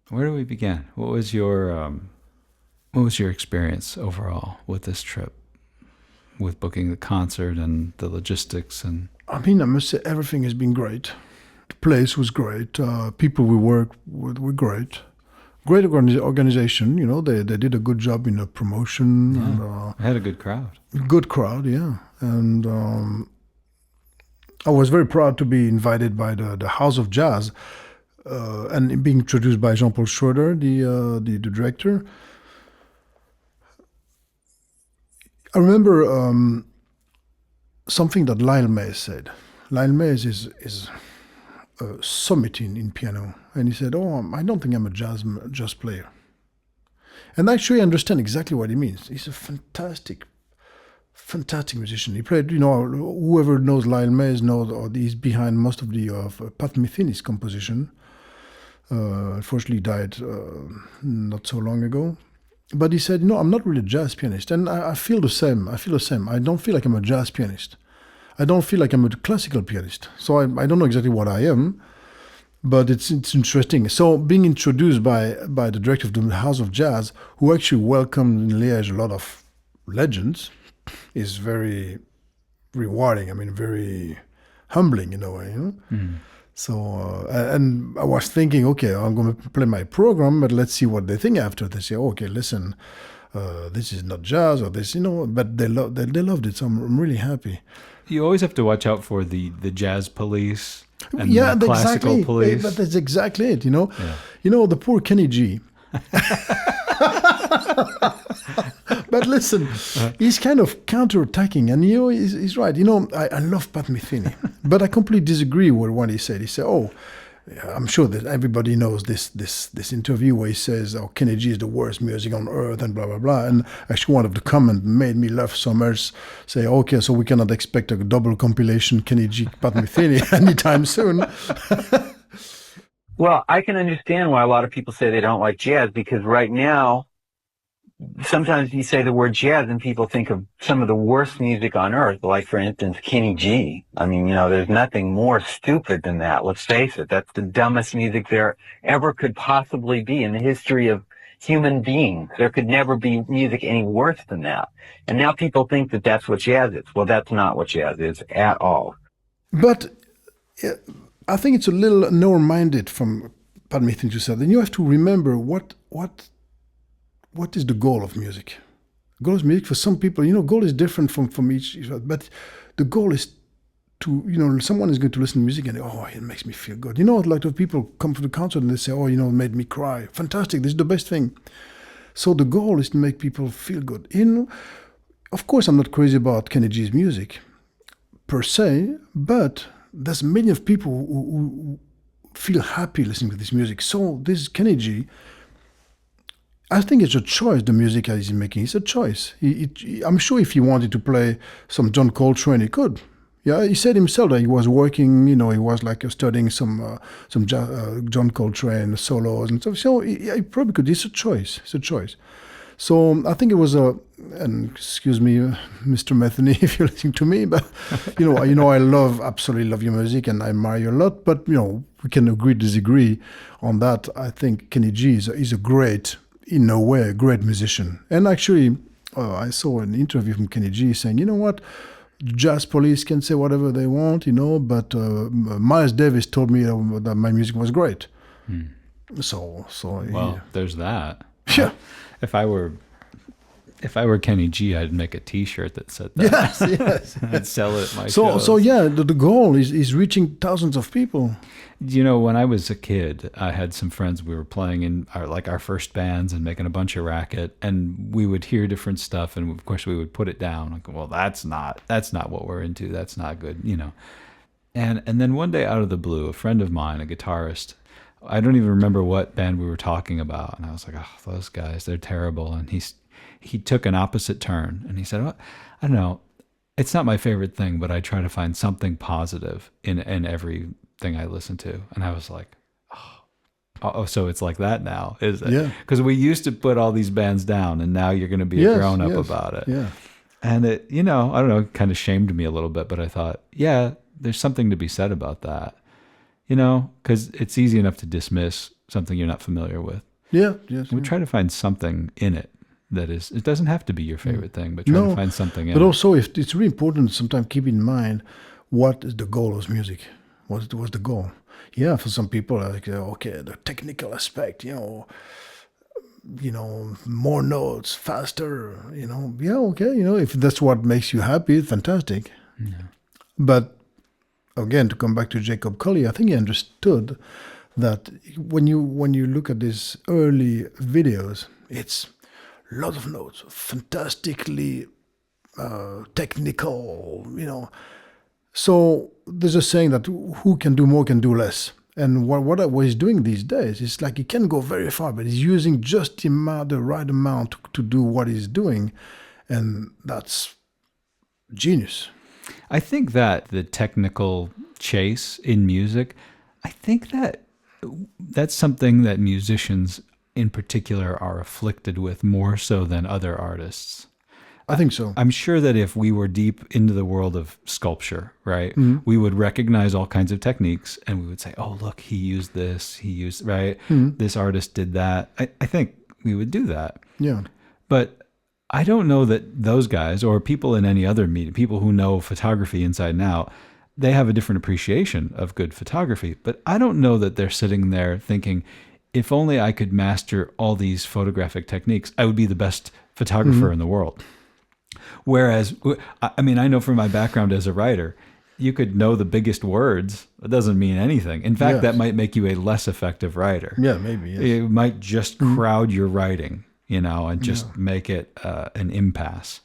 Where do we begin? What was your experience overall with this trip, with booking the concert and the logistics? And I mean, I must say everything has been great. The place was great. People we worked with were great. Great organization. You know, they did a good job in the promotion. Yeah, And, had a good crowd. good crowd, yeah. And I was very proud to be invited by the House of Jazz and being introduced by Jean-Paul Schroeder, the director. I remember something that Lyle Mays said. Lyle Mays is a summit in piano, and he said, "Oh, I don't think I'm a jazz player." And actually, I understand exactly what he means. He's a fantastic musician. He played, whoever knows Lyle Mays knows, or he's behind most of the Pat Metheny's composition. Unfortunately, he died not so long ago. But he said, I'm not really a jazz pianist. And I feel the same. I don't feel like I'm a jazz pianist. I don't feel like I'm a classical pianist. So I don't know exactly what I am, but it's interesting. So being introduced by the director of the House of Jazz, who actually welcomed in Liège a lot of legends, is very rewarding. I mean, very humbling in a way. So, and I was thinking, okay, I'm going to play my program, but let's see what they think after. They say, okay, listen, this is not jazz or this, but they loved it. So I'm really happy. You always have to watch out for the jazz police and the classical police. But that's exactly it, Yeah. The poor Kenny G. But listen, he's kind of counterattacking, and he's right. I love Pat Metheny, but I completely disagree with what he said. He said, "Oh, I'm sure that everybody knows this interview where he says, "Oh, Kenny G is the worst music on earth," and blah blah blah. And actually, one of the comments made me laugh so much. Say, "Okay, so we cannot expect a double compilation Kenny G Pat Metheny anytime soon." Well, I can understand why a lot of people say they don't like jazz, because right now, sometimes you say the word jazz and people think of some of the worst music on earth, like, for instance, Kenny G. I mean, there's nothing more stupid than that. Let's face it. That's the dumbest music there ever could possibly be in the history of human beings. There could never be music any worse than that. And now people think that that's what jazz is. Well, that's not what jazz is at all. But I think it's a little narrow-minded from Pat Metheny to say. Then you have to remember what is the goal of music. The goal of music for some people, goal is different from each. But the goal is to, someone is going to listen to music and it makes me feel good. A lot of people come to the concert and they say, it made me cry. Fantastic, this is the best thing. So the goal is to make people feel good. Of course, I'm not crazy about Kenny G's music per se, but there's millions of people who feel happy listening to this music. So this Kenny G, I think it's a choice, the music that he's making. It's a choice. I'm sure if he wanted to play some John Coltrane, he could. Yeah, he said himself that he was working, he was like studying some John Coltrane solos and stuff. So he probably could. It's a choice. So I think it was and excuse me, Mr. Metheny, if you're listening to me, but I absolutely love your music and I admire you a lot. But we can agree, disagree on that. I think Kenny G is a great, in a way, a great musician. And actually, I saw an interview from Kenny G saying, what, jazz police can say whatever they want, but Miles Davis told me that my music was great. So there's that. Yeah. If I were Kenny G, I'd make a T-shirt that said that. Yes. I'd sell it at my shows. So yeah, the goal is reaching thousands of people. When I was a kid, I had some friends. We were playing in our first bands and making a bunch of racket, and we would hear different stuff, and of course we would put it down. Like, well, that's not what we're into. That's not good, And then one day, out of the blue, a friend of mine, a guitarist, I don't even remember what band we were talking about, and I was like, "Oh, those guys, they're terrible." And he took an opposite turn, and he said, "I don't know, it's not my favorite thing, but I try to find something positive in everything I listen to." And I was like, "Oh, so it's like that now, is it?" Yeah. Because we used to put all these bands down, and now you're going to be a grown up about it. Yeah. And it, I don't know, kind of shamed me a little bit, but I thought, yeah, there's something to be said about that. you know, because it's easy enough to dismiss something you're not familiar with. Yeah, yes. We try to find something in it that is, it doesn't have to be your favorite thing, but try to find something in it. But also, if it's really important to sometimes keep in mind what is the goal of music. What's the goal? Yeah, for some people, like, okay, the technical aspect, more notes, faster, yeah, okay, if that's what makes you happy, fantastic. Yeah. But again, to come back to Jacob Collier, I think he understood that when you look at these early videos, it's a lot of notes, fantastically technical, So there's a saying that who can do more can do less. And what he's doing these days is like he can go very far, but he's using just the right amount to do what he's doing. And that's genius. I think that the technical chase in music, I think that's something that musicians in particular are afflicted with more so than other artists. I think so. I'm sure that if we were deep into the world of sculpture, right, we would recognize all kinds of techniques and we would say, oh, look, he used this, right? This artist did that. I think we would do that. Yeah. But I don't know that those guys or people in any other media, people who know photography inside and out, they have a different appreciation of good photography. But I don't know that they're sitting there thinking, if only I could master all these photographic techniques, I would be the best photographer in the world. Whereas, I mean, I know from my background as a writer, you could know the biggest words. It doesn't mean anything. In fact, that might make you a less effective writer. Yeah, maybe. Yes. It might just crowd your writing, and just make it an impasse.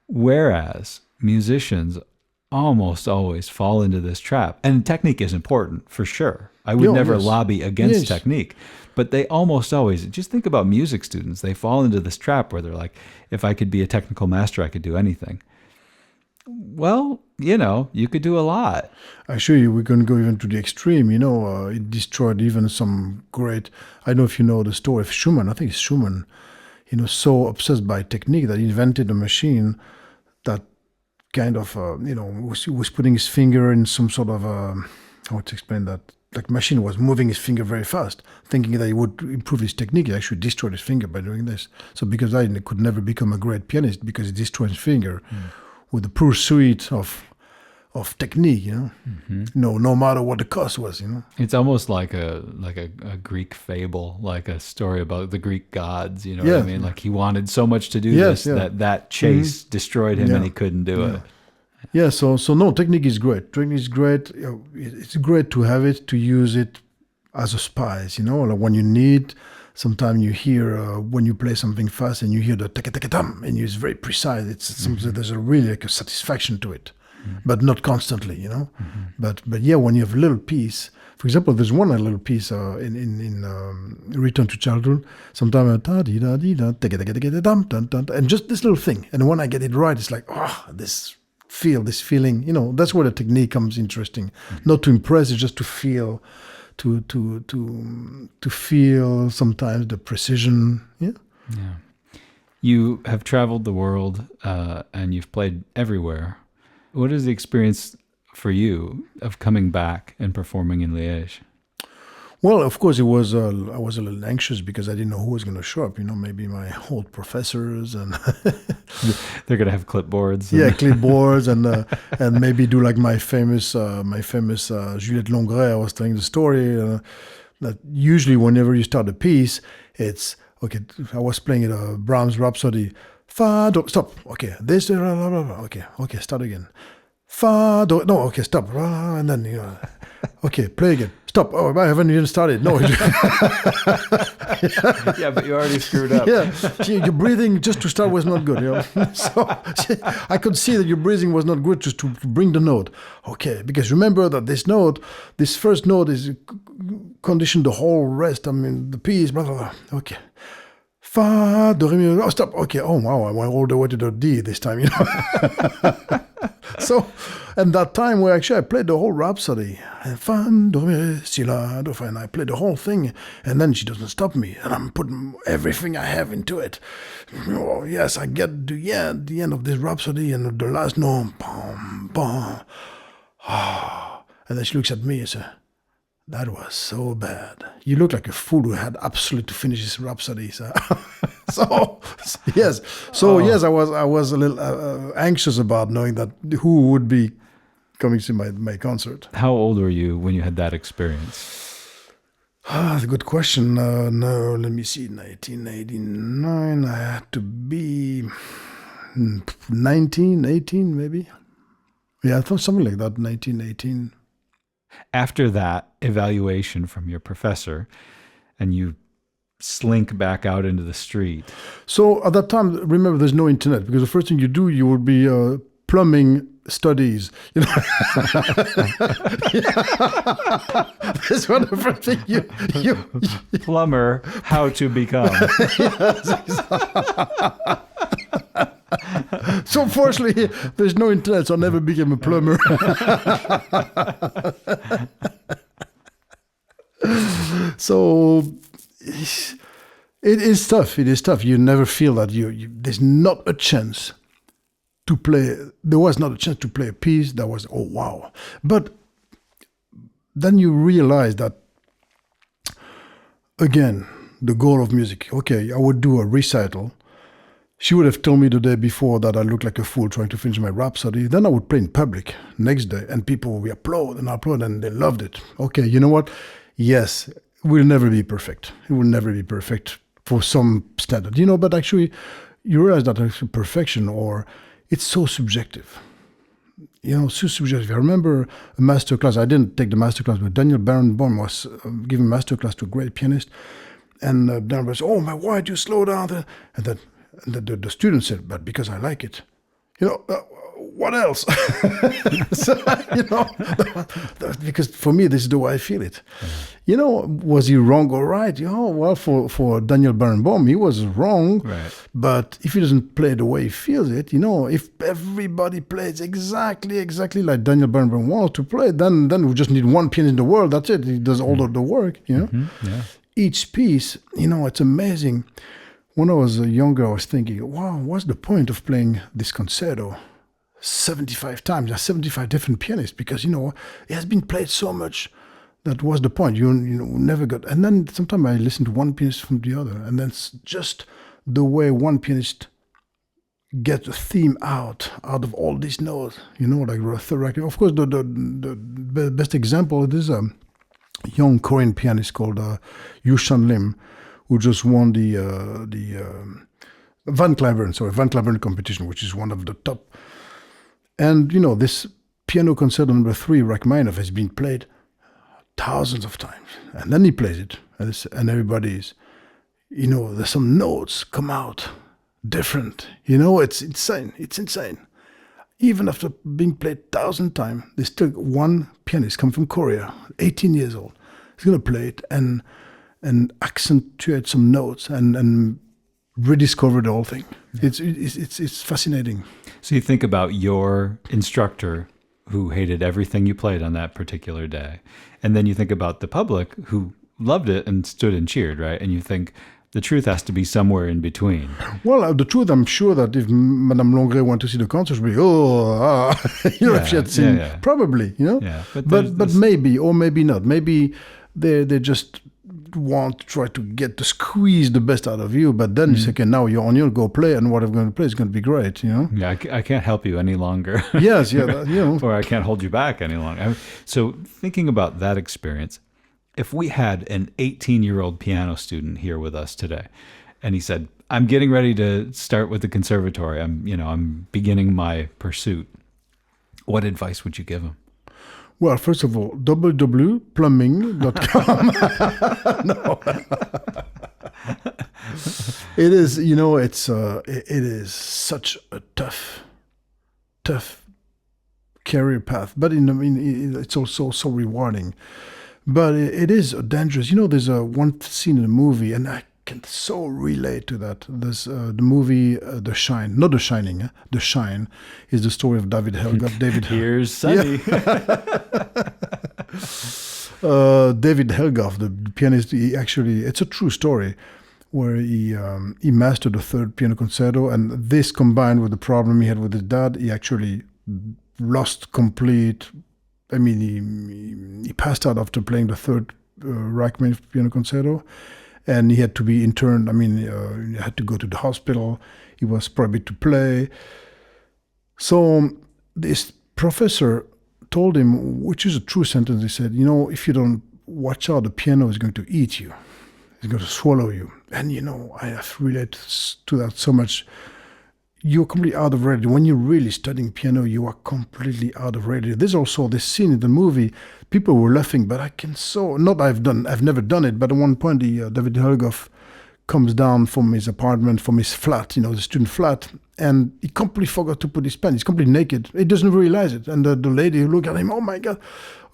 Whereas musicians almost always fall into this trap. And technique is important, for sure. I would never lobby against technique. But they almost always, just think about music students, they fall into this trap where they're like, if I could be a technical master, I could do anything. Well, you could do a lot. Actually, we're going to go even to the extreme. It destroyed even some great, I don't know if you know the story of Schumann. I think it's Schumann, so obsessed by technique that he invented a machine that kind of, was putting his finger in some sort of, how to explain that? Like machine was moving his finger very fast, thinking that he would improve his technique. He actually destroyed his finger by doing this. So because I could never become a great pianist because he destroyed his finger with the pursuit of technique, no matter what the cost was, It's almost like a Greek fable, like a story about the Greek gods, what I mean? Like he wanted so much to do this that chase destroyed him and he couldn't do it. Yeah, so no, technique is great. Technique is great. It's great to have it, to use it as a spice, like when you need, sometimes you hear, when you play something fast and you hear the taka-taka-tam, and it's very precise. There's a really a satisfaction to it, but not constantly, But yeah, when you have a little piece, for example, there's one little piece in Return to Childhood, sometimes and just this little thing. And when I get it right, it's like, this feeling, that's where the technique comes interesting. Not to impress, it's just to feel, to feel sometimes the precision. Yeah. You have traveled the world and you've played everywhere. What is the experience for you of coming back and performing in Liège? Well, of course, I was a little anxious because I didn't know who was going to show up. Maybe my old professors and they're going to have clipboards. Yeah, clipboards and maybe do like my famous Juliette Longrée. I was telling the story that usually whenever you start a piece, it's okay. I was playing a Brahms Rhapsody. Fa, do, stop. Okay, this. Blah, blah, blah. Okay, start again. Fa, do, no. Okay, stop. And then okay, play again. Stop. Oh, I haven't even started. No. Yeah, but you already screwed up. Yeah, your breathing just to start was not good. So I could see that your breathing was not good just to bring the note. Okay, because remember that this first note is conditioned the whole rest. The piece. Blah blah blah. Okay. Fa, do, re, mi. Oh, stop. Okay. Oh wow, I went all the way to the D this time. So, and that time where actually I played the whole Rhapsody, and fa, do, re, si, la, do, fa, and I played the whole thing, and then she doesn't stop me, and I'm putting everything I have into it. Oh yes, I get to the end of this Rhapsody, and the last note, bum, bum. And then she looks at me and says, That was so bad. You look like a fool who had absolutely to finish his rhapsody. So, yes. So yes, I was a little anxious about knowing that who would be coming to my concert. How old were you when you had that experience? That's a good question. No, let me see. 1989. I had to be 19, 18 maybe. Yeah, I thought something like that. 19, 18. After that evaluation from your professor, and you slink back out into the street. So at that time, remember, there's no internet, because the first thing you do, you will be plumbing studies. You know, that's one of the first thing you Plumber, how to become. So fortunately, there's no internet, so I never became a plumber. So it is tough. It is tough. You never feel that there's not a chance to play. There was not a chance to play a piece that was, oh, wow. But then you realize that, again, the goal of music, okay, I would do a recital. She would have told me the day before that I looked like a fool trying to finish my rhapsody. Then I would play in public next day, and people would applaud, and they loved it. Okay, you know what? Yes, we'll never be perfect. It will never be perfect for some standard, you know, but actually you realize that actually perfection, or it's so subjective. You know, so subjective. I remember a master class. I didn't take the master class, but Daniel Barenboim was giving a master class to a great pianist. And Daniel was, oh, my, why do you slow down? And then the student said, but because I like it. You know, what else? So, you know, because for me, this is the way I feel it. You know, was he wrong or right? You know, well, for Daniel Barenboim, he was wrong. Right. But if he doesn't play the way he feels it, you know, if everybody plays exactly like Daniel Barenboim wants to play, then we just need one pianist in the world. That's it. He does all of the work, you know. Mm-hmm. Yeah. Each piece, you know, it's amazing. When I was younger, I was thinking, wow, what's the point of playing this concerto 75 times? There are 75 different pianists, because, you know, it has been played so much. That was the point. You know, never got. And then sometimes I listen to one pianist from the other, and then it's just the way one pianist gets a theme out of all these notes. You know, like Rotherham. Of course, the best example is a young Korean pianist called Yushan Lim, who just won the Van Claveren competition, which is one of the top. And, you know, this piano concerto number 3, Rachmaninoff, has been played thousands of times. And then he plays it, and everybody's, you know, there's some notes come out different. You know, it's insane. It's insane. Even after being played 1,000 times, there's still one pianist come from Korea, 18 years old. He's going to play it and accentuate some notes and rediscover the whole thing. Yeah. It's fascinating. So you think about your instructor who hated everything you played on that particular day, and then you think about the public who loved it and stood and cheered, right? And you think the truth has to be somewhere in between. Well, the truth, I'm sure that if Madame Longrée went to see the concert, she'd be, you know, if she had seen, probably, you know. Yeah, but maybe, or maybe not. Maybe they just want to try to squeeze the best out of you, but then you say, okay, now you're on your go play, and what I'm going to play is going to be great, you know? Yeah, I can't help you any longer. Yes, yeah, you know. Or I can't hold you back any longer. So thinking about that experience, if we had an 18-year-old piano student here with us today, and he said, I'm getting ready to start with the conservatory, I'm beginning my pursuit, what advice would you give him? Well, first of all, www.plumbing.com. No. It is, you know, it is such a tough career path, but it's also so rewarding. But it is dangerous. You know, there's one scene in the movie, and I can so relate to that. There's the movie The Shine, not The Shining. The Shine is the story of David Helgoff. Here's Sonny. David Helgoff, the pianist. It's a true story, where he mastered the 3rd piano concerto, and this combined with the problem he had with his dad, he actually lost complete I mean, he passed out after playing the third Rachmaninoff piano concerto, and he had to be interned. I mean, he had to go to the hospital. He was probably to play. So this professor told him, which is a true sentence, he said, if you don't watch out, the piano is going to eat you. It's going to swallow you. And, I have related to that so much. You're completely out of reality. When you're really studying piano, you are completely out of reality. There's also this scene in the movie, people were laughing, but I've never done it, but at one point, David Helgoff comes down from his apartment, from his flat, the student flat, and he completely forgot to put his pen. He's completely naked. He doesn't realize it. And the lady looked at him, oh my God.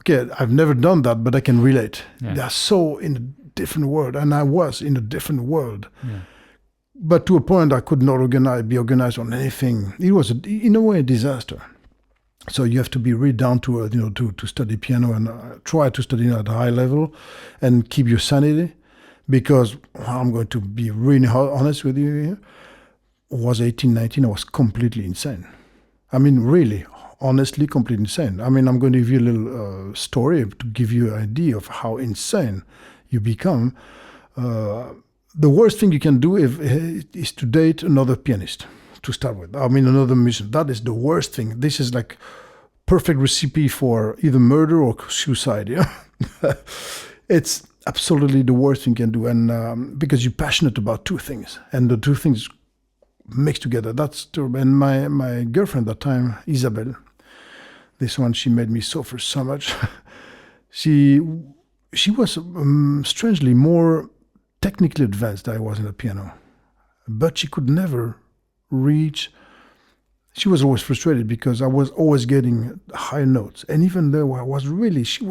Okay, I've never done that, but I can relate. Yeah. They're so in a different world, and I was in a different world. Yeah. But to a point, I could not be organized on anything. It was, in a way, a disaster. So you have to be really down to earth, to study piano and try to study at a high level and keep your sanity. Because I'm going to be really honest with you here. I was 18, 19, I was completely insane. I mean, really, honestly, completely insane. I mean, I'm going to give you a little story to give you an idea of how insane you become. The worst thing you can do is to date another pianist, to start with. I mean, another musician. That is the worst thing. This is like perfect recipe for either murder or suicide. It's absolutely the worst thing you can do, and because you're passionate about two things, and the two things mixed together. That's terrible. And my girlfriend at the time, Isabel, this one, she made me suffer so much. She was strangely more technically advanced than I was in the piano, but she could never reach. She was always frustrated because I was always getting high notes, and even though I was really, she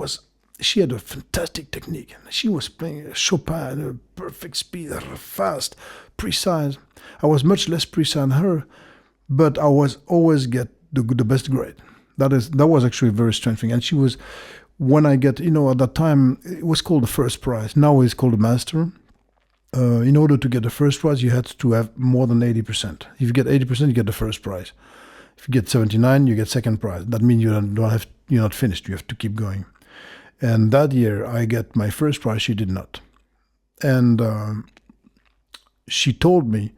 had a fantastic technique. She was playing Chopin at a perfect speed, fast, precise. I was much less precise than her, but I was always get the best grade. That was actually a very strange thing. And she was, when I get, at that time, it was called the first prize. Now it's called the master. In order to get the first prize, you had to have more than 80%. If you get 80%, you get the first prize. If you get 79, you get second prize. That means you're not finished. You have to keep going. And that year, I get my first prize. She did not. And she told me,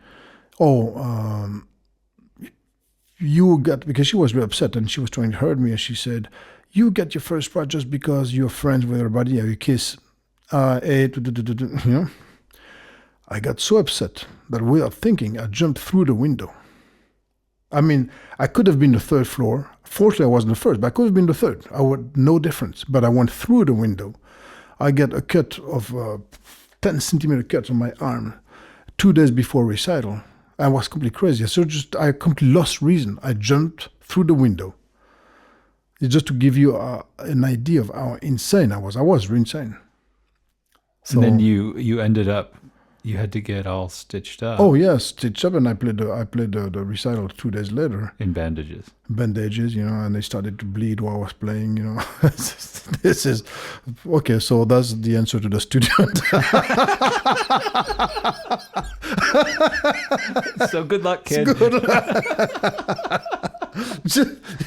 you got, because she was really upset and she was trying to hurt me. And she said, you get your first prize just because you're friends with everybody. You kiss. I got so upset that without thinking, I jumped through the window. I mean, I could have been the third floor. Fortunately, I wasn't the first, but I could have been the third. I would no difference. But I went through the window. I get a cut of 10 centimeter cut on my arm 2 days before recital. I was completely crazy. So I completely lost reason. I jumped through the window. It's just to give you an idea of how insane I was. I was really insane. So, and then you ended up, you had to get all stitched up. Oh yes, stitched up, and I played the recital 2 days later. In bandages. Bandages, and they started to bleed while I was playing, This is, okay, so that's the answer to the student. So good luck, kid. Good.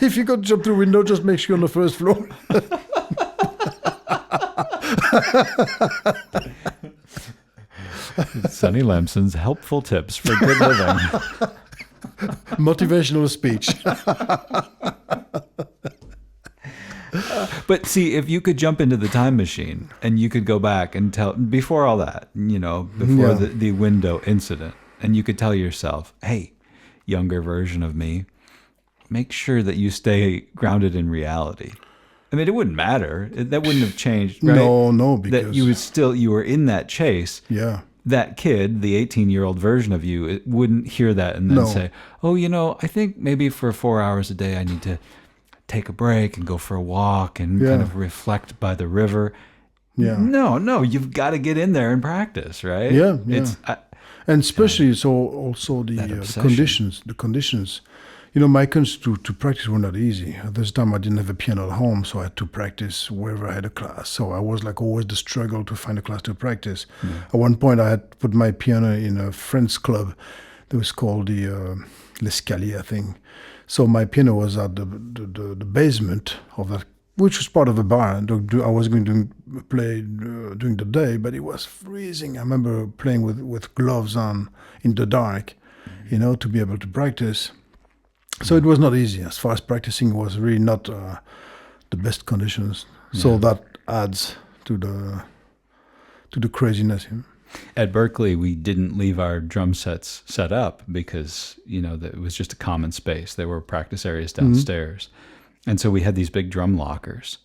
If you got to jump through the window, just make sure you're on the first floor. Sonny Lamson's helpful tips for good living. Motivational speech. But see, if you could jump into the time machine and you could go back and tell, before all that, before the window incident, and you could tell yourself, hey, younger version of me, make sure that you stay grounded in reality. I mean, it wouldn't matter. That wouldn't have changed, right? No, because that you were in that chase. Yeah. That kid, the 18-year-old version of you, it wouldn't hear that and then say, I think maybe for 4 hours a day I need to take a break and go for a walk and kind of reflect by the river. Yeah. No, you've got to get in there and practice, right? Yeah. And especially also the conditions. My conditions to practice were not easy. At this time, I didn't have a piano at home, so I had to practice wherever I had a class. So I was like always the struggle to find a class to practice. Yeah. At one point, I had put my piano in a friend's club that was called the L'Escalier, I think. So my piano was at the basement of that which was part of the band. I was going to play during the day, but it was freezing. I remember playing with gloves on in the dark, to be able to practice. So it was not easy. As far as practicing was really not the best conditions. So that adds to the craziness. At Berkeley, we didn't leave our drum sets set up because, it was just a common space. There were practice areas downstairs. And so we had these big drum lockers.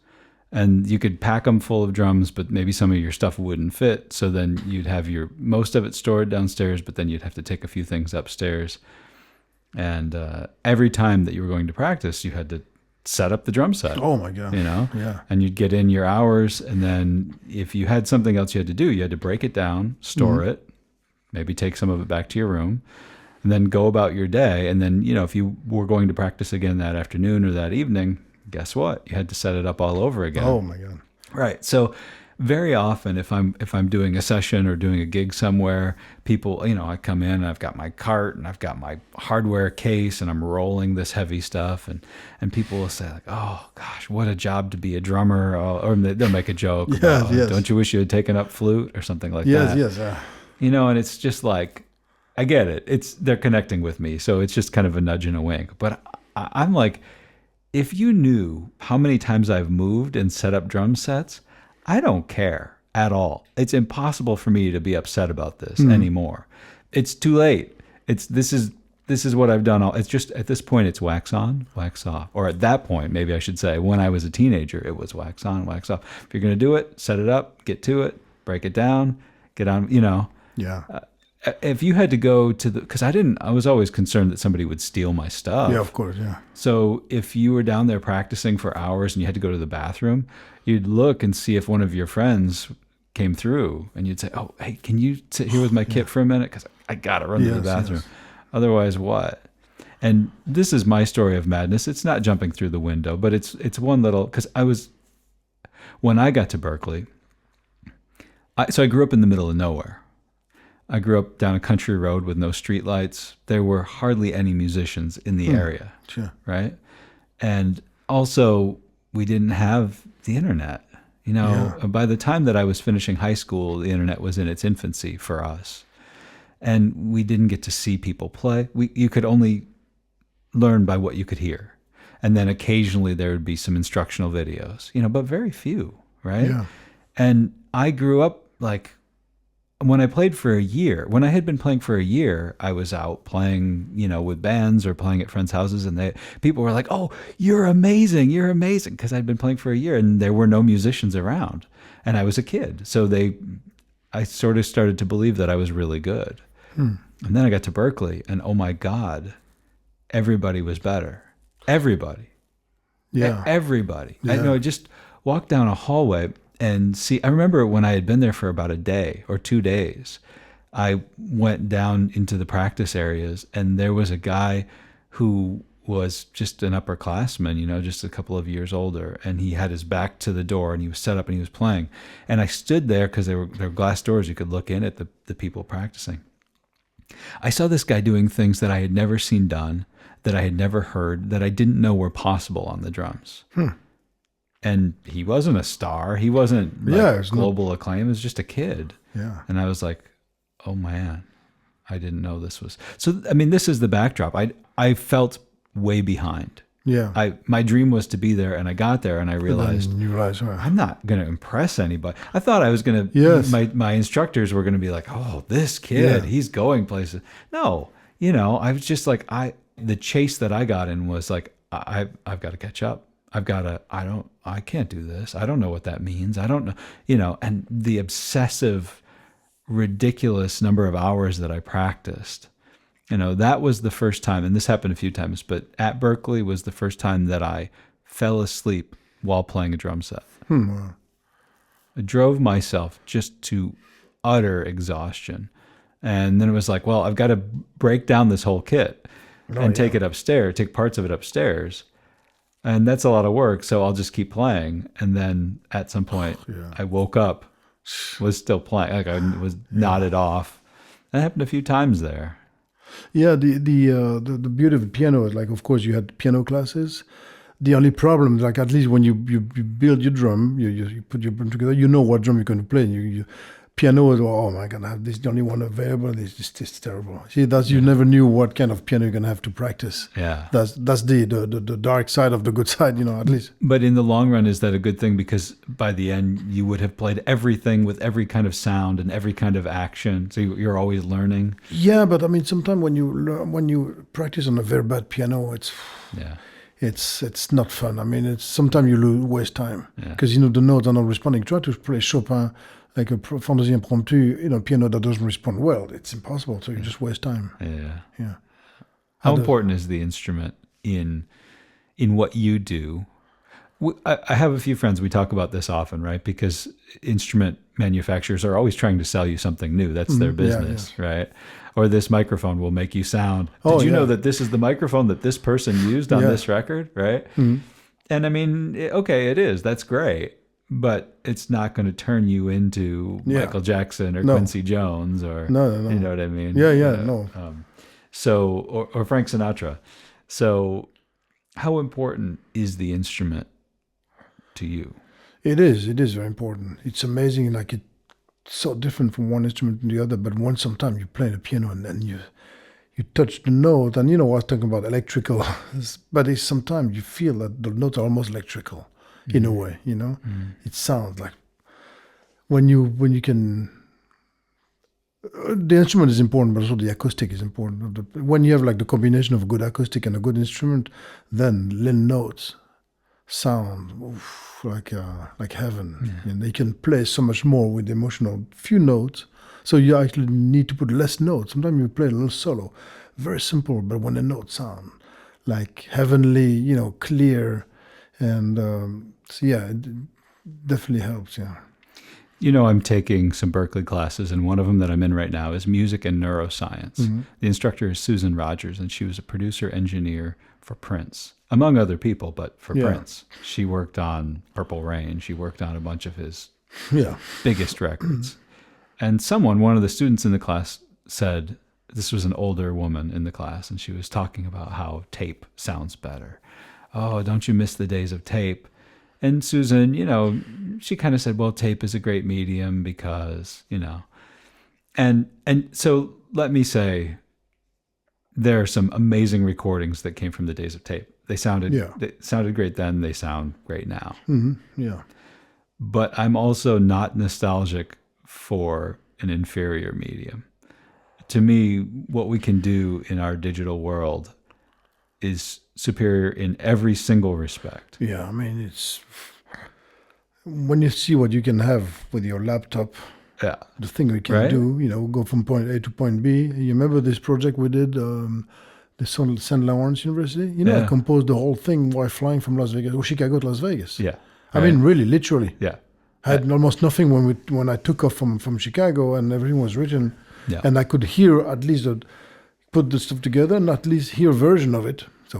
And you could pack them full of drums, but maybe some of your stuff wouldn't fit. So then you'd have most of it stored downstairs, but then you'd have to take a few things upstairs. And every time that you were going to practice, you had to set up the drum set. Oh my God. Yeah. And you'd get in your hours. And then if you had something else you had to do, you had to break it down, store it, maybe take some of it back to your room, and then go about your day. And then, if you were going to practice again that afternoon or that evening, guess what? You had to set it up all over again. Oh my God. Right. So very often if I'm doing a session or doing a gig somewhere, people, I come in and I've got my cart and I've got my hardware case and I'm rolling this heavy stuff and people will say like, oh gosh, what a job to be a drummer, or they'll make a joke. Yes, yes. Don't you wish you had taken up flute or something like yes, that? Yes, and it's just like, I get it. They're connecting with me. So it's just kind of a nudge and a wink. But I'm like, if you knew how many times I've moved and set up drum sets, I don't care at all. It's impossible for me to be upset about this anymore. It's too late. This is what I've done. It's just at this point, it's wax on, wax off. Or at that point, maybe I should say, when I was a teenager, it was wax on, wax off. If you're going to do it, set it up, get to it, break it down, get on, Yeah. If you had to go to because I was always concerned that somebody would steal my stuff. Yeah, of course, yeah. So if you were down there practicing for hours and you had to go to the bathroom, you'd look and see if one of your friends came through and you'd say, oh, hey, can you sit here with my kit for a minute? Because I got to run to the bathroom. Yes. Otherwise, what? And this is my story of madness. It's not jumping through the window, but it's one little, because when I got to Berkeley, so I grew up in the middle of nowhere. I grew up down a country road with no streetlights. There were hardly any musicians in the area, sure. Right? And also, we didn't have the internet. By the time that I was finishing high school, the internet was in its infancy for us. And we didn't get to see people play. You could only learn by what you could hear. And then occasionally there would be some instructional videos, but very few, right? Yeah. And I grew up like, when I played for a year, when I had been playing for a year, I was out playing, with bands or playing at friends' houses, and people were like, "Oh, you're amazing, because I'd been playing for a year, and there were no musicians around, and I was a kid, so I sort of started to believe that I was really good. And then I got to Berkeley, and oh my God, everybody was better, everybody, everybody. Yeah. I just walked down a hallway. And see, I remember when I had been there for about a day or 2 days, I went down into the practice areas and there was a guy who was just an upperclassman, just a couple of years older. And he had his back to the door and he was set up and he was playing. And I stood there because there were glass doors. You could look in at the people practicing. I saw this guy doing things that I had never seen done, that I had never heard, that I didn't know were possible on the drums. And he wasn't a star. He wasn't global acclaim. He was just a kid. Yeah. And I was like, oh man, I didn't know this was. So, this is the backdrop. I felt way behind. Yeah. My dream was to be there, and I got there, and I realized, I'm not going to impress anybody. I thought I was going to, my instructors were going to be like, oh, this kid, he's going places. No, I was just like, the chase that I got in was like, I've got to catch up. I can't do this. I don't know what that means. I don't know, and the obsessive, ridiculous number of hours that I practiced, that was the first time, and this happened a few times, but at Berkeley was the first time that I fell asleep while playing a drum set. Wow. I drove myself just to utter exhaustion. And then it was like, well, I've got to break down this whole kit and take it upstairs, take parts of it upstairs. And that's a lot of work, so I'll just keep playing. And then at some point, I woke up, was still playing, like I was nodded off. That happened a few times there. Yeah, the beauty of the piano is like, of course, you had piano classes. The only problem, like at least when you build your drum, you put your drum together, you know what drum you're going to play. You piano is, oh my God, I have this, the only one available. This is terrible. See, you never knew what kind of piano you're going to have to practice. Yeah. That's the dark side of the good side, at least. But in the long run, is that a good thing? Because by the end, you would have played everything with every kind of sound and every kind of action. So you're always learning. Yeah, but I mean, sometimes when you practice on a very bad piano, it's not fun. I mean, sometimes you waste time because the notes are not responding. Try to play Chopin like a fantaisie impromptu, piano that doesn't respond well. It's impossible. So you just waste time. Yeah. How important is the instrument in what you do? I have a few friends. We talk about this often, right? Because instrument manufacturers are always trying to sell you something new. That's their business, right? Or this microphone will make you sound. Did you know that this is the microphone that this person used on this record, right? Mm-hmm. And I mean, okay, it is. That's great. But it's not going to turn you into Michael Jackson or Quincy Jones or no. You know what I mean? No. So or Frank Sinatra. So how important is the instrument to you? It is very important. It's amazing, like it's so different from one instrument to the other, but sometimes you play the piano and then you touch the note, and I was talking about electrical, but sometimes you feel that the notes are almost electrical in a way, It sounds like when you can. The instrument is important, but also the acoustic is important. When you have like the combination of a good acoustic and a good instrument, then little notes sound like heaven, and they can play so much more with emotional few notes. So you actually need to put less notes. Sometimes you play a little solo, very simple, but when the notes sound like heavenly, clear, and it definitely helps. Yeah. I'm taking some Berklee classes, and one of them that I'm in right now is music and neuroscience. Mm-hmm. The instructor is Susan Rogers, and she was a producer engineer for Prince, among other people, but for Prince. She worked on Purple Rain. She worked on a bunch of his biggest records. And one of the students in the class said, this was an older woman in the class, and she was talking about how tape sounds better. Oh, don't you miss the days of tape? And Susan, she kind of said, well, tape is a great medium because, and so let me say, there are some amazing recordings that came from the days of tape. They sounded great then. They sound great now. Mm-hmm. Yeah. But I'm also not nostalgic for an inferior medium. To me, what we can do in our digital world is superior in every single respect. Yeah, I mean, it's when you see what you can have with your laptop, the thing we can do, go from point A to point B. You remember this project we did, the St. Lawrence University? I composed the whole thing while flying from Las Vegas, or Chicago to Las Vegas. Yeah. I mean, really, literally. Yeah. I had almost nothing when I took off from Chicago, and everything was written. Yeah. And I could hear at least put the stuff together and at least hear a version of it. So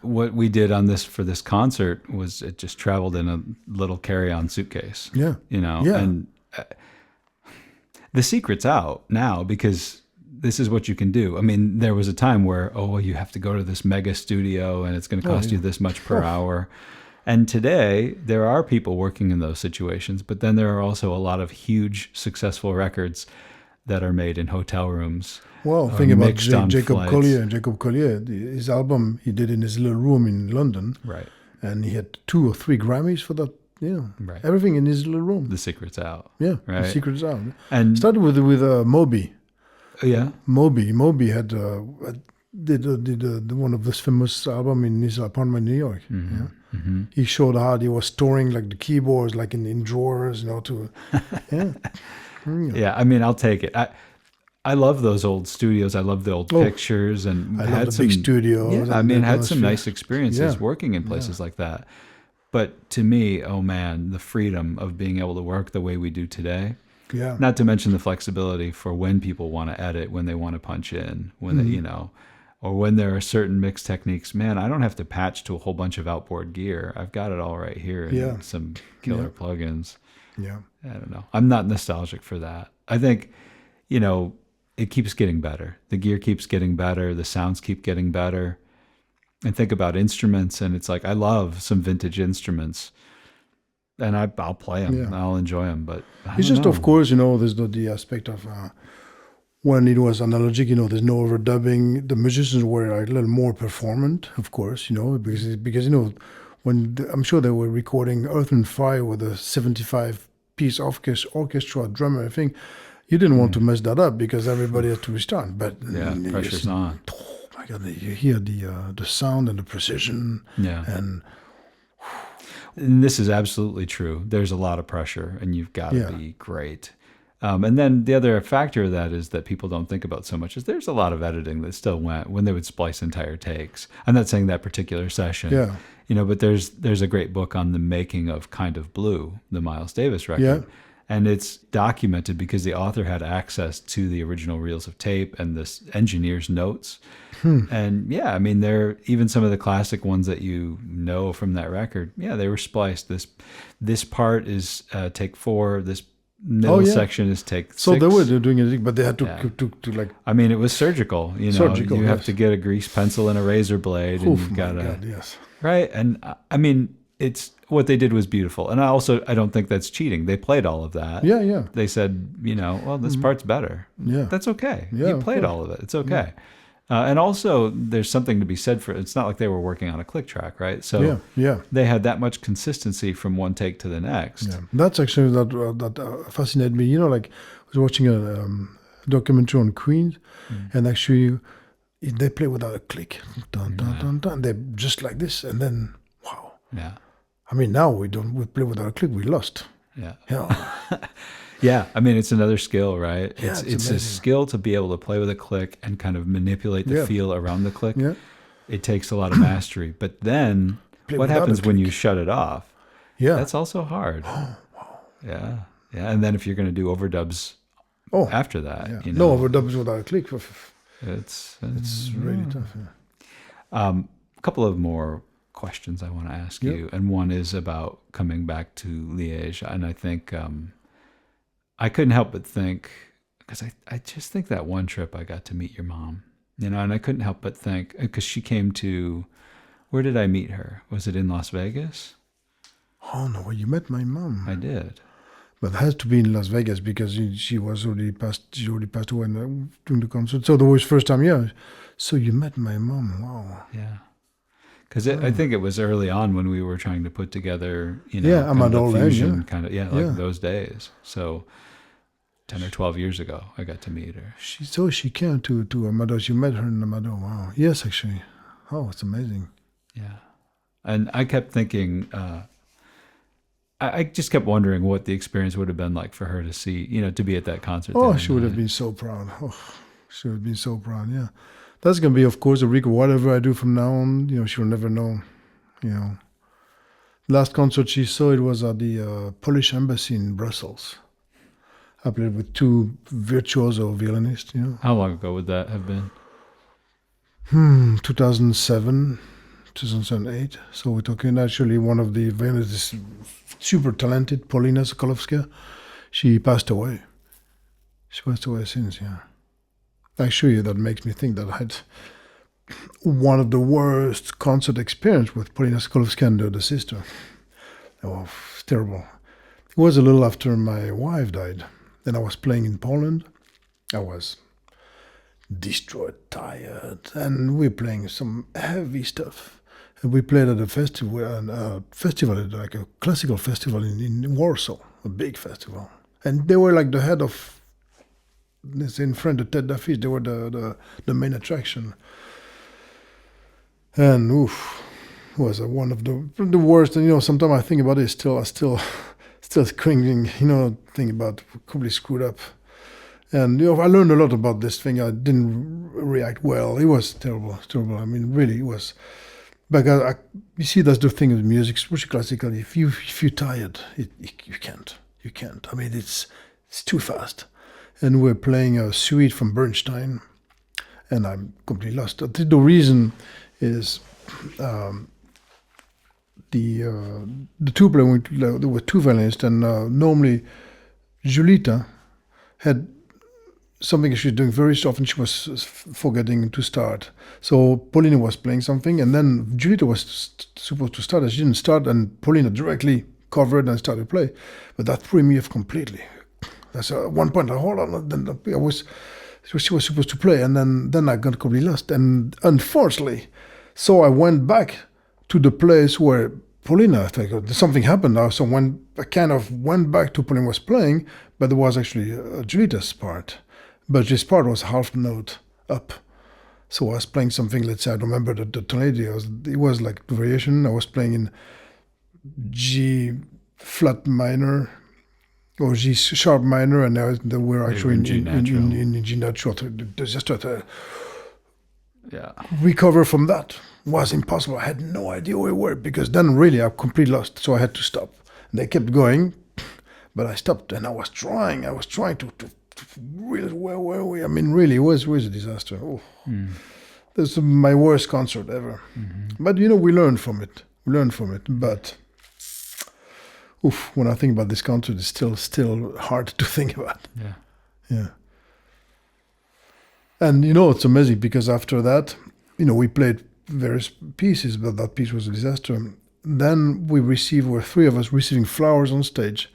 what we did for this concert was it just traveled in a little carry-on suitcase. Yeah. And the secret's out now because this is what you can do. I mean, there was a time where you have to go to this mega studio and it's going to cost you this much per hour. And today there are people working in those situations, but then there are also a lot of huge successful records that are made in hotel rooms. Well, think about Jacob Collier. Jacob Collier, his album he did in his little room in London. Right. And he had 2 or 3 Grammys for that. Right. Everything in his little room. The secret's out. Yeah, right? The secret's out. And started with Moby. Yeah. Moby had did one of this famous album in his apartment in New York. Mm-hmm. Yeah. Mm-hmm. He showed how he was storing like the keyboards like in drawers, to Yeah, I mean, I'll take it. I love those old studios. I love the old pictures, and I love the big studios. Yeah, I mean, had some nice experiences working in places like that. But to me, oh man, the freedom of being able to work the way we do today. Yeah. Not to mention the flexibility for when people want to edit, when they want to punch in, when they, or when there are certain mix techniques. Man, I don't have to patch to a whole bunch of outboard gear. I've got it all right here and some killer plugins. Yeah. I don't know. I'm not nostalgic for that. I think, it keeps getting better. The gear keeps getting better. The sounds keep getting better. and think about instruments, and it's like I love some vintage instruments, and I'll play them, I'll enjoy them, but it's just, of course, there's the aspect of when it was analogic, there's no overdubbing. The musicians were a little more performant, of course, because when I'm sure they were recording Earth and Fire with a 75-piece orchestra drummer, I think you didn't want to mess that up because everybody had to restart. But pressure's on. Oh my God, you hear the sound and the precision. Yeah. And this is absolutely true. There's a lot of pressure, and you've got to be great. And then the other factor of that is that people don't think about so much is there's a lot of editing that still went when they would splice entire takes. I'm not saying that particular session, but there's a great book on the making of Kind of Blue, the Miles Davis record. Yeah. And it's documented because the author had access to the original reels of tape and the engineer's notes. And they're even some of the classic ones that from that record. Yeah, they were spliced. This part is take 4. This middle section is take 6. So they were doing it, but they had to like. I mean, it was surgical. Surgical, you have to get a grease pencil and a razor blade, and you've got to. Yes. Right, and I mean, it's what they did was beautiful, and I don't think that's cheating. They played all of that. Yeah. They said, well, this part's better. Yeah. That's okay. Yeah, you played all of it. It's okay. And also, there's something to be said for it's not like they were working on a click track, right? So they had that much consistency from one take to the next. Yeah. That's actually that fascinated me. Like I was watching a documentary on Queen, and actually they play without a click. Dun, dun, dun, dun. They're just like this, and then wow. Yeah. I mean, now we play without a click. We lost. Yeah. Yeah. Yeah, I mean, it's another skill, right? Yeah, it's a skill to be able to play with a click and kind of manipulate the feel around the click. Yeah. It takes a lot of mastery. But then what happens when you shut it off? Yeah. That's also hard. Oh, wow. Yeah. Yeah. And then if you're going to do overdubs after that, No overdubs without a click. It's really tough. Yeah. A couple of more questions I want to ask you. And one is about coming back to Liège. And I think... I couldn't help but think, because I just think that one trip I got to meet your mom, and I couldn't help but think, because she came to, where did I meet her? Was it in Las Vegas? Oh, no, you met my mom. I did. But it has to be in Las Vegas because she already passed away during the concert. So that was first time, So you met my mom, wow. Yeah. Because I think it was early on when we were trying to put together, Amador Lane, like those days. So 10 or 12 years ago, I got to meet her. She came to Amador. You met her in Amador. Wow. Yes, actually. Oh, it's amazing. Yeah. And I kept thinking, I just kept wondering what the experience would have been like for her to see, to be at that concert. Oh, she would have been so proud. Oh, she would have been so proud, yeah. That's going to be, of course, a record. Whatever I do from now on, she will never know, Last concert she saw, it was at the Polish embassy in Brussels. I played with 2 virtuoso violinists, How long ago would that have been? 2007, 2008. So we're talking actually one of the violinists, super talented, Polina Sokolowska. She passed away. She passed away since, Actually, that makes me think that I had one of the worst concert experience with Polina Sokolowska and the sister. It was terrible. It was a little after my wife died. Then I was playing in Poland. I was destroyed, tired, and we were playing some heavy stuff. And we played at a festival, like a classical festival in Warsaw, a big festival. And they were like the head of, in front of Tête d'Affiche, they were the main attraction. And it was one of the worst. And sometimes I think about it, I still cringing. Think about completely screwed up. And I learned a lot about this thing. I didn't react well. It was terrible. I mean, really, it was. But you see, that's the thing with music, especially classical. If you're tired, you can't. I mean, it's too fast. And we're playing a suite from Bernstein, and I'm completely lost. The reason is the 2 players, there were 2 violinists, and normally Juliette had something she was doing very often. She was forgetting to start. So Paulina was playing something, and then Juliette was supposed to start. She didn't start, and Paulina directly covered and started to play. But that threw me off completely. That's at one point. Hold on, then she was supposed to play, and then I got completely lost. And unfortunately, so I went back to the place where Paulina, I think something happened now. So I kind of went back to Paulina was playing, but there was actually Juliette's part. But this part was half note up. So I was playing something, let's say, I don't remember the tonality. It was like variation. I was playing in G flat minor or G sharp minor, and they were actually in G natural. Just to recover from that was impossible. I had no idea where we were, because then really I completely lost. So I had to stop. And they kept going, but I stopped, and I was trying to really, where were we? I mean, really, it was a disaster. Oh. This is my worst concert ever. Mm-hmm. But, we learned from it. But, when I think about this concert, it's still hard to think about. Yeah. And, it's amazing, because after that, we played various pieces, but that piece was a disaster. Then were three of us receiving flowers on stage.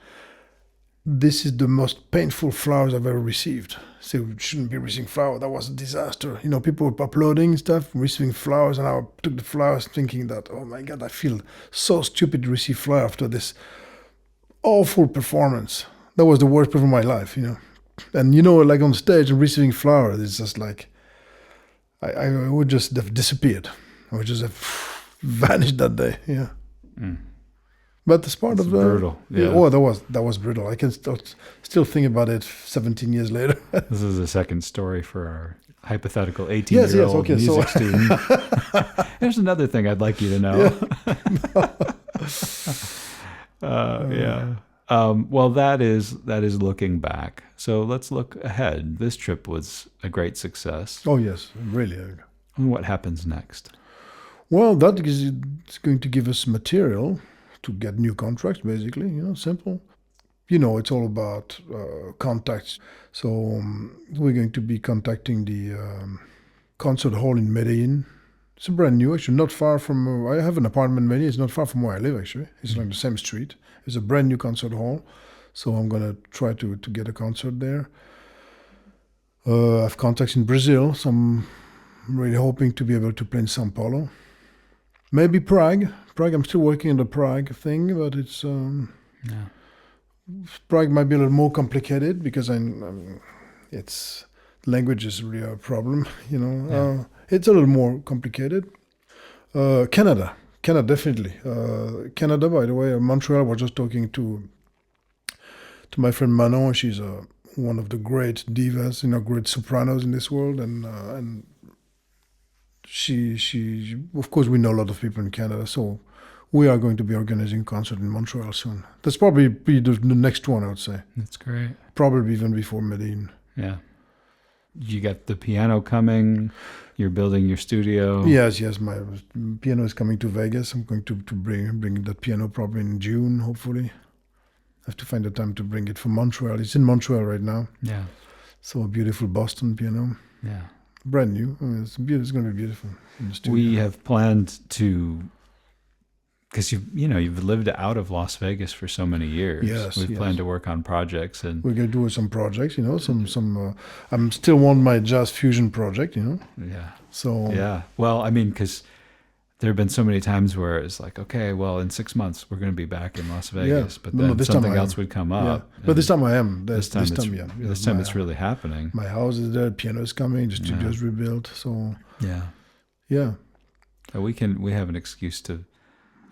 This is the most painful flowers I've ever received. So we shouldn't be receiving flowers. That was a disaster. People were uploading stuff, receiving flowers, and I took the flowers thinking that, oh my God, I feel so stupid to receive flowers after this awful performance. That was the worst performance of my life, And, like on stage and receiving flowers, it's just like, I would just have disappeared. I would just have vanished that day, yeah. But it's part of the brutal. Yeah. That was brutal. I can still think about it 17 years later. This is the second story for our hypothetical 18-year-old music student. There's another thing I'd like you to know. Well, that is looking back. So let's look ahead. This trip was a great success. Oh yes, really. And what happens next? Well, that is going to give us material to get new contracts, basically, simple. It's all about contacts. So we're going to be contacting the concert hall in Medellin. It's a brand new, actually, not far from, I have an apartment in Medellin. It's not far from where I live, actually. It's like the same street. It's a brand new concert hall. So I'm going to try to get a concert there. I have contacts in Brazil, so I'm really hoping to be able to play in São Paulo. Maybe Prague. I'm still working on the Prague thing, but it's Prague might be a little more complicated, because it's language is really a problem. It's a little more complicated. Canada definitely. Canada, by the way, Montreal. I was just talking to my friend Manon. She's one of the great divas, great sopranos in this world, and she of course, we know a lot of people in Canada, so we are going to be organizing a concert in Montreal soon. That's probably be the next one, I would say. That's great. Probably even before Medellin. Yeah. You got the piano coming. You're building your studio. Yes. My piano is coming to Vegas. I'm going to bring that piano probably in June, hopefully. I have to find the time to bring it from Montreal. It's in Montreal right now. Yeah. So a beautiful Boston piano. Yeah. Brand new. It's going to be beautiful in the studio. We have planned to, because you've lived out of Las Vegas for so many years. Yes, we've planned to work on projects, and we're going to do some projects. Some. I'm still want my jazz fusion project. Yeah. So. Yeah. Well, because there have been so many times where it's like, okay, well, in 6 months we're going to be back in Las Vegas, but then something else would come up. Yeah. But this time I am. This time it's really happening. My house is there. Piano is coming. The studio is rebuilt. So. Yeah. So we have an excuse to.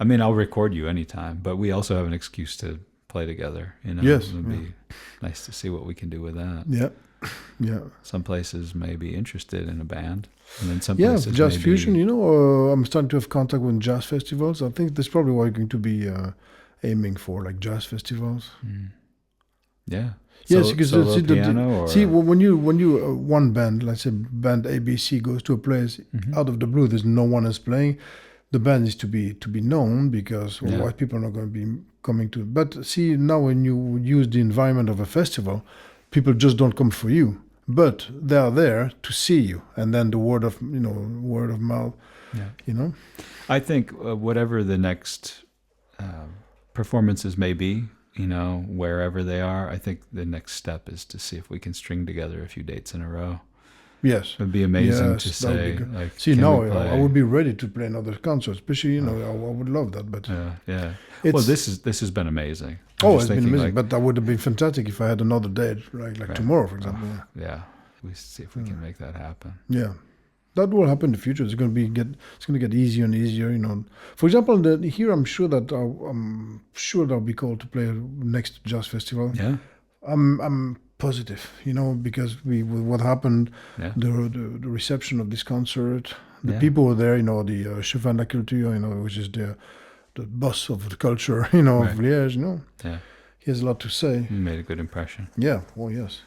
I'll record you anytime, but we also have an excuse to play together. Yes. It would be nice to see what we can do with that. Yeah. Some places may be interested in a band, and then some places jazz fusion. I'm starting to have contact with jazz festivals. I think that's probably what I'm going to be aiming for, like jazz festivals. Yeah. Yes, because when you one band, let's say band ABC, goes to a place out of the blue, there's no one else playing. The band is to be known, because otherwise people are not going to be coming to it. But see, now when you use the environment of a festival, people just don't come for you. but they are there to see you, and then the word of mouth. Yeah. You know, I think whatever the next performances may be, wherever they are, I think the next step is to see if we can string together a few dates in a row. Yes, It would be amazing yes, to that would say. be good. Like, see, can now we play? I would be ready to play another concert, especially I would love that. But Yeah. It's- Well, this has been amazing. I'm oh, just it's been thinking, amazing. like, But that would have been fantastic if I had another date, like Right. tomorrow, for example. yeah, we see if we can make that happen. Yeah, that will happen in the future. It's going to get easier and easier. For example, here I'm sure that I'll be called to play next jazz festival. Yeah, I'm positive, because with what happened, yeah, the reception of this concert, the Yeah. people were there. The chef de la culture, which is the boss of the culture, Right. of Liège. yeah. He has a lot to say. You made a good impression. Yeah. Oh yes.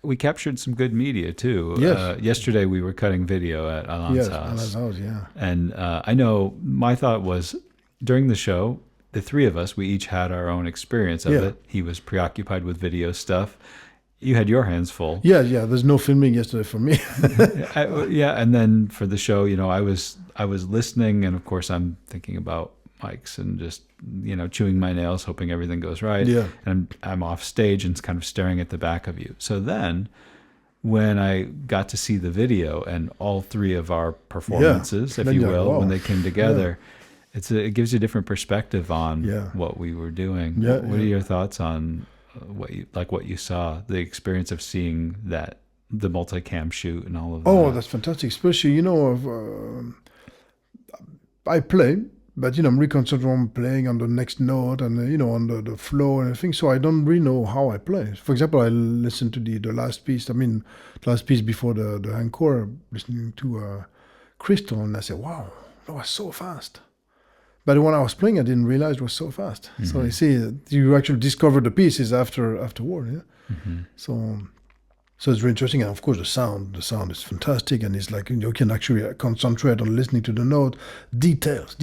We captured some good media too. Yes. Yesterday we were cutting video at Alain's Yes. house. Alain's house. Yeah. And I know my thought was during the show, the three of us, we each had our own experience of Yeah. it. He was preoccupied with video stuff. You had your hands full. Yeah. There's no filming yesterday for me. Yeah. And then for the show, I was listening, and of course I'm thinking about mics and just, chewing my nails, hoping everything goes right. Yeah. And I'm off stage and kind of staring at the back of you. So then when I got to see the video and all three of our performances, if Then you you're like, will, wow. when they came together, it gives you a different perspective on Yeah. what we were doing. Yeah, What are yeah. your thoughts on what you saw, the experience of seeing that, the multicam shoot and all of that? Oh, that's fantastic. Especially, I play, but I'm really concentrating on playing on the next note and on the flow and everything. So I don't really know how I play. For example, I listened to the last piece. Last piece before the encore, listening to Cristal, and I said, "Wow, that was so fast." But when I was playing, I didn't realize it was so fast. Mm-hmm. So you see, you actually discover the pieces afterward. Yeah. Mm-hmm. So it's really interesting, and of course the sound is fantastic, and it's like you can actually concentrate on listening to the note, details,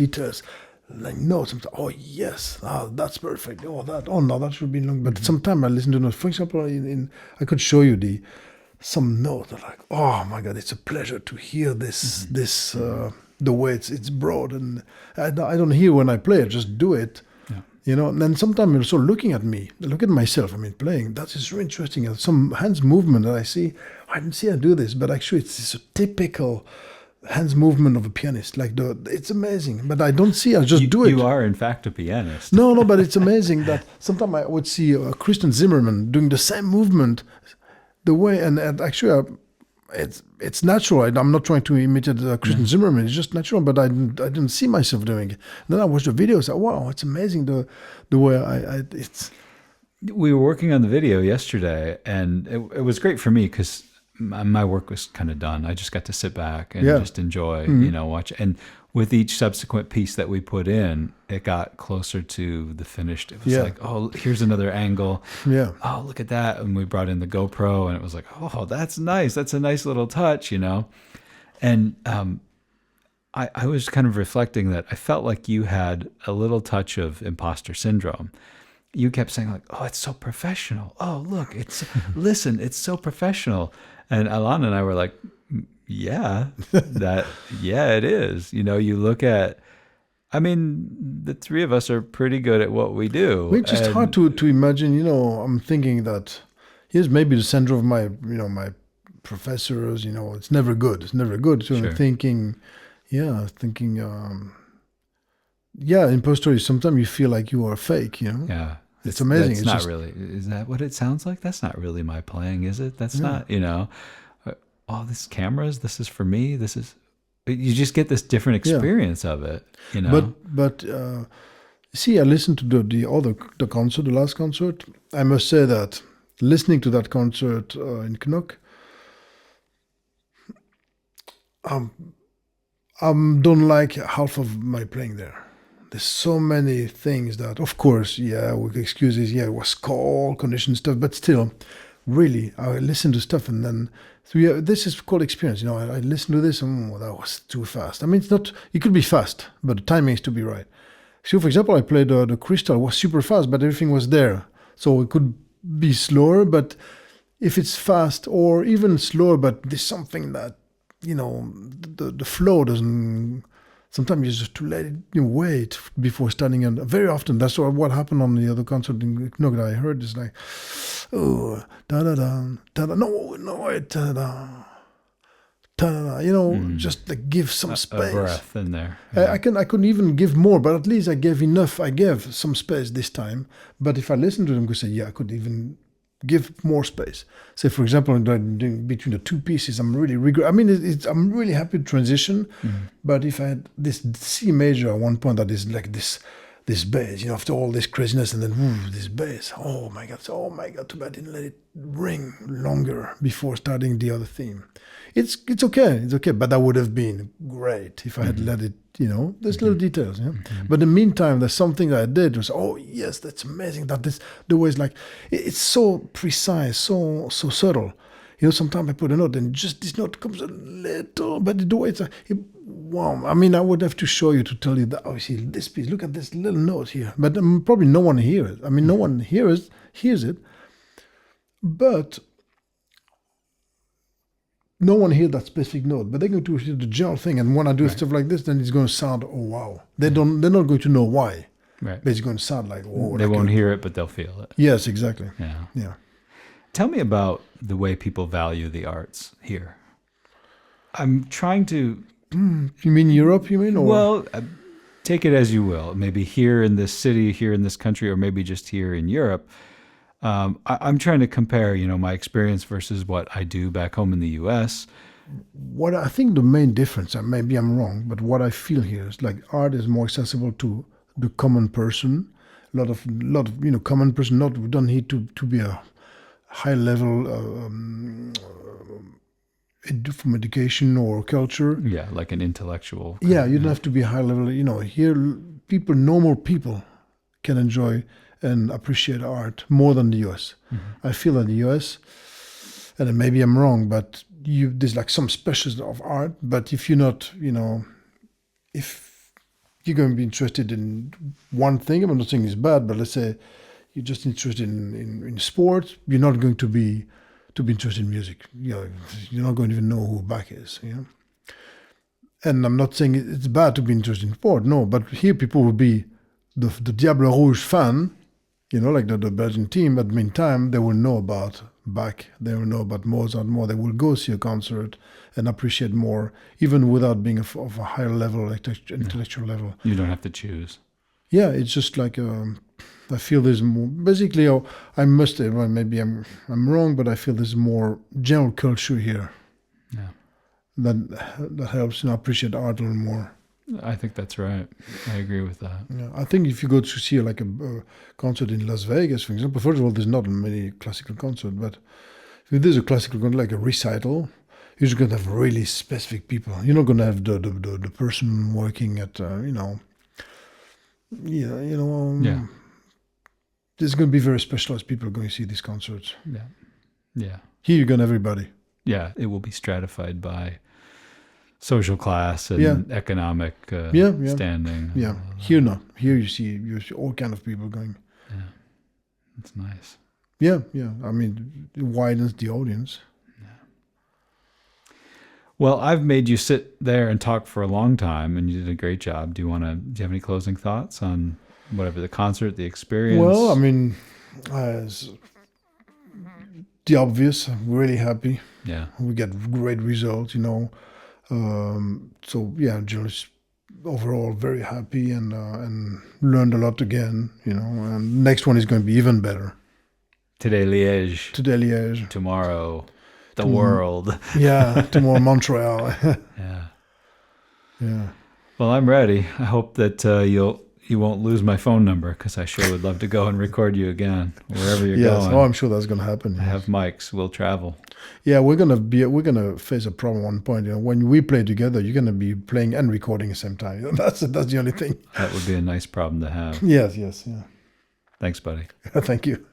like notes. Oh yes, that's perfect. Oh no, that should be long. But sometimes I listen to notes. For example, I could show you some note. Like, oh my God, it's a pleasure to hear this the way it's broad, and I don't hear when I play. I just do it. And then sometimes also look at myself, playing, that is really interesting. And some hands movement that I see, I didn't see I do this, but actually it's a typical hands movement of a pianist. It's amazing, but I don't see, I just do it. You are, in fact, a pianist. No, but it's amazing that sometimes I would see Christian Zimmerman doing the same movement, the way, and actually it's natural. I'm not trying to imitate Christian Zimmerman. It's just natural, but I didn't see myself doing it. Then I watched the video. I said, wow, it's amazing the way it's. We were working on the video yesterday, and it was great for me because my work was kind of done. I just got to sit back and just enjoy, watch. And with each subsequent piece that we put in, it got closer to the finished. It was like, oh, here's another angle. Yeah. Oh, look at that. And we brought in the GoPro, and it was like, oh, that's nice. That's a nice little touch, And I was kind of reflecting that I felt like you had a little touch of imposter syndrome. You kept saying like, oh, it's so professional. Oh, look, listen, it's so professional. And Alana and I were like, yeah, it is. You look at, the three of us are pretty good at what we do. It's just hard to imagine, I'm thinking that here's maybe the center of my, my professors, it's never good. So Sure. I'm thinking, imposter is sometimes you feel like you are fake, Yeah. It's amazing. It's not really. Is that what it sounds like? That's not really my playing, is it? That's not, all these cameras, this is for me. This is, you just get this different experience of it, But see, I listened to the concert, the last concert. I must say that listening to that concert in Knock, I don't like half of my playing there. There's so many things that, of course, with excuses, it was cold, condition stuff, but still, really, I listen to stuff and then, this is called experience. I listen to this and that was too fast. It's not, it could be fast, but the timing has to be right. So, for example, I played the Cristal, was super fast, but everything was there. So it could be slower, but if it's fast or even slower, but there's something that, the flow doesn't. Sometimes you just have to let it wait before starting. And very often, that's what happened on the other concert in Knock that I heard. Is like, oh, da da da da da. No, wait, da da da da. Just like give some space. A breath in there. I couldn't even give more, but at least I gave enough. I gave some space this time. But if I listen to them, I could say, yeah, I could even give more space. Say, for example, between the two pieces, I'm really I'm really happy to transition. But if I had this C major at one point that is like this bass, after all this craziness, and then this bass. Oh my God! Too bad I didn't let it ring longer before starting the other theme. It's okay, but that would have been great if I had let it. There's little details. But in the meantime, there's something that I did was, oh yes, that's amazing. That this the way is like it's so precise, so subtle. Sometimes I put a note and just this note comes a little, but the way it's wow. I mean, I would have to show you to tell you that. Oh, see this piece. Look at this little note here. But probably no one hears it. I mean, no one hears it. But no one hears that specific note. But they're going to hear the general thing. And when I do stuff like this, then it's going to sound, oh wow. They're not going to know why. Right. But it's going to sound like, oh. They won't hear it, but they'll feel it. Yes, exactly. Yeah. Tell me about the way people value the arts here. I'm trying to... You mean Europe, or? Well, take it as you will. Maybe here in this city, here in this country, or maybe just here in Europe. I'm trying to compare, my experience versus what I do back home in the U.S. What I think the main difference, and maybe I'm wrong, but what I feel here is like art is more accessible to the common person. A lot of common person. We don't need to be a high level from education or culture. Yeah, like an intellectual. Yeah, you don't have to be high level. Here normal people can enjoy and appreciate art more than the US. I feel that the US, and maybe I'm wrong, but there's like some specials of art. But if you're not, if you're going to be interested in one thing, I'm not saying it's bad, but let's say you're just interested in sport, you're not going to be interested in music. You're not going to even know who Bach is. And I'm not saying it's bad to be interested in sport, no. But here people will be the Diable Rouge fan, like the Belgian team. But meantime, they will know about Bach, they will know about Mozart more. They will go see a concert and appreciate more, even without being of a higher level, intellectual level. You don't have to choose. Yeah, it's just like I feel there's more. Basically, I must say, well, maybe I'm wrong, but I feel there's more general culture here. Yeah, that helps appreciate art a little more. I think that's right. I agree with that. Yeah, I think if you go to see like a concert in Las Vegas, for example, first of all, there's not many classical concerts, but if there's a classical concert, like a recital, you're just going to have really specific people. You're not going to have the person working at there's going to be very specialized people going to see these concerts. Yeah. Here you're going to have everybody. Yeah, it will be stratified by social class and economic standing. Yeah, here not. Here you see all kind of people going. Yeah, that's nice. Yeah. I mean, it widens the audience. Yeah. Well, I've made you sit there and talk for a long time, and you did a great job. Do you have any closing thoughts on whatever the concert, the experience? Well, I mean, the obvious. I'm really happy. Yeah, we get great results. So yeah, just overall very happy and learned a lot again. And next one is going to be even better. Today Liège. Tomorrow, the world. Yeah, tomorrow Montreal. Yeah. Well, I'm ready. I hope that you won't lose my phone number, because I sure would love to go and record you again wherever you're going. Oh, I'm sure that's going to happen. I have mics. We'll travel. Yeah, we're gonna face a problem at one point. When we play together, you're gonna be playing and recording at the same time. That's the only thing. That would be a nice problem to have. Yes, yeah. Thanks, buddy. Thank you.